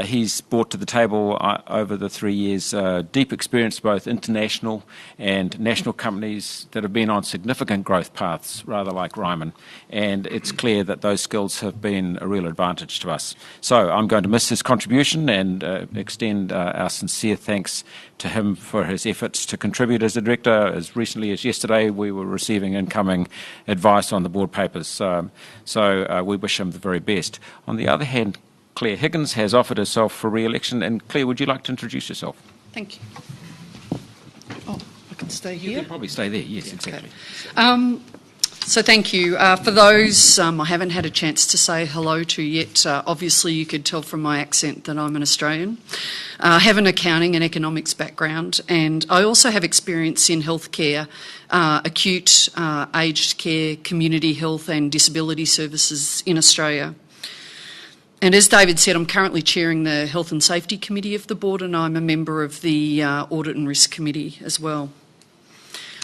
He's brought to the table over the 3 years deep experience, both international and national companies that have been on significant growth paths, rather like Ryman, and it's clear that those skills have been a real advantage to us. So I'm going to miss his contribution and extend our sincere thanks to him for his efforts to contribute as a director. As recently as yesterday, we were receiving incoming advice on the board papers, so we wish him the very best. On the other hand, Claire Higgins has offered herself for re-election. And Claire, would you like to introduce yourself? Thank you. Oh, I can stay here? You can probably stay there, yes, yeah, exactly. Okay. So thank you. For those I haven't had a chance to say hello to yet, obviously you could tell from my accent that I'm an Australian. I have an accounting and economics background, and I also have experience in healthcare, acute, aged care, community health and disability services in Australia. And as David said, I'm currently chairing the Health and Safety Committee of the board, and I'm a member of the Audit and Risk Committee as well.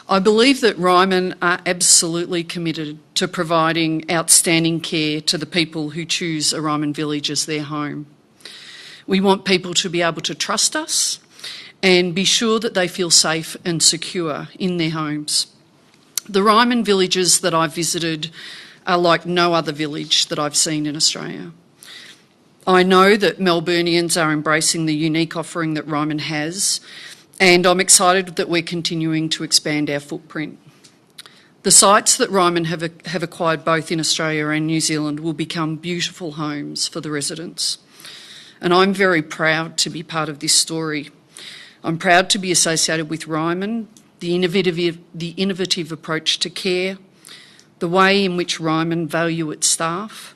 I believe that Ryman are absolutely committed to providing outstanding care to the people who choose a Ryman Village as their home. We want people to be able to trust us and be sure that they feel safe and secure in their homes. The Ryman villages that I've visited are like no other village that I've seen in Australia. I know that Melburnians are embracing the unique offering that Ryman has, and I'm excited that we're continuing to expand our footprint. The sites that Ryman have acquired both in Australia and New Zealand will become beautiful homes for the residents. And I'm very proud to be part of this story. I'm proud to be associated with Ryman, the innovative approach to care, the way in which Ryman value its staff,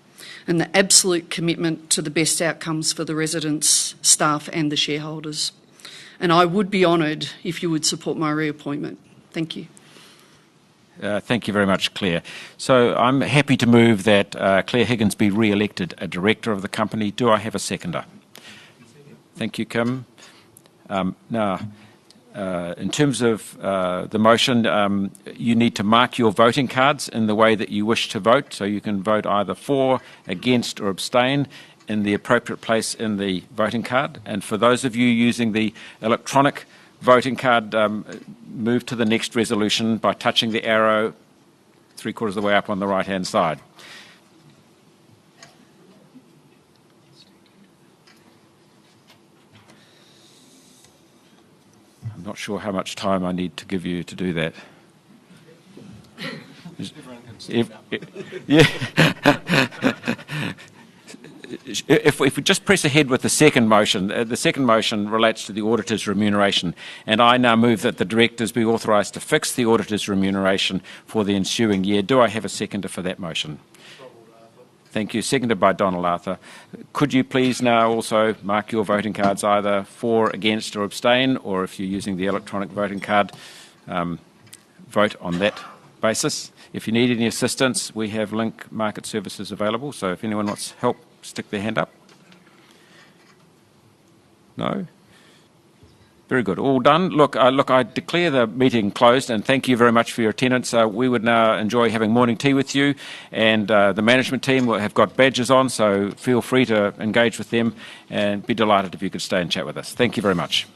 and the absolute commitment to the best outcomes for the residents, staff and the shareholders. And I would be honoured if you would support my reappointment. Thank you. Thank you very much, Claire. So I'm happy to move that Claire Higgins be re-elected a director of the company. Do I have a seconder? Thank you, Kim. Now, in terms of the motion, you need to mark your voting cards in the way that you wish to vote, so you can vote either for, against or abstain in the appropriate place in the voting card. And for those of you using the electronic voting card, move to the next resolution by touching the arrow 3/4 of the way up on the right-hand side. I'm not sure how much time I need to give you to do that. If we just press ahead with the second motion relates to the auditor's remuneration, and I now move that the directors be authorised to fix the auditor's remuneration for the ensuing year. Do I have a seconder for that motion? Thank you. Seconded by Donald Arthur. Could you please now also mark your voting cards either for, against or abstain, or if you're using the electronic voting card, vote on that basis. If you need any assistance, we have Link Market Services available, so if anyone wants help, stick their hand up. No? Very good. All done. Look, I declare the meeting closed, and thank you very much for your attendance. We would now enjoy having morning tea with you, and the management team have got badges on, so feel free to engage with them, and be delighted if you could stay and chat with us. Thank you very much.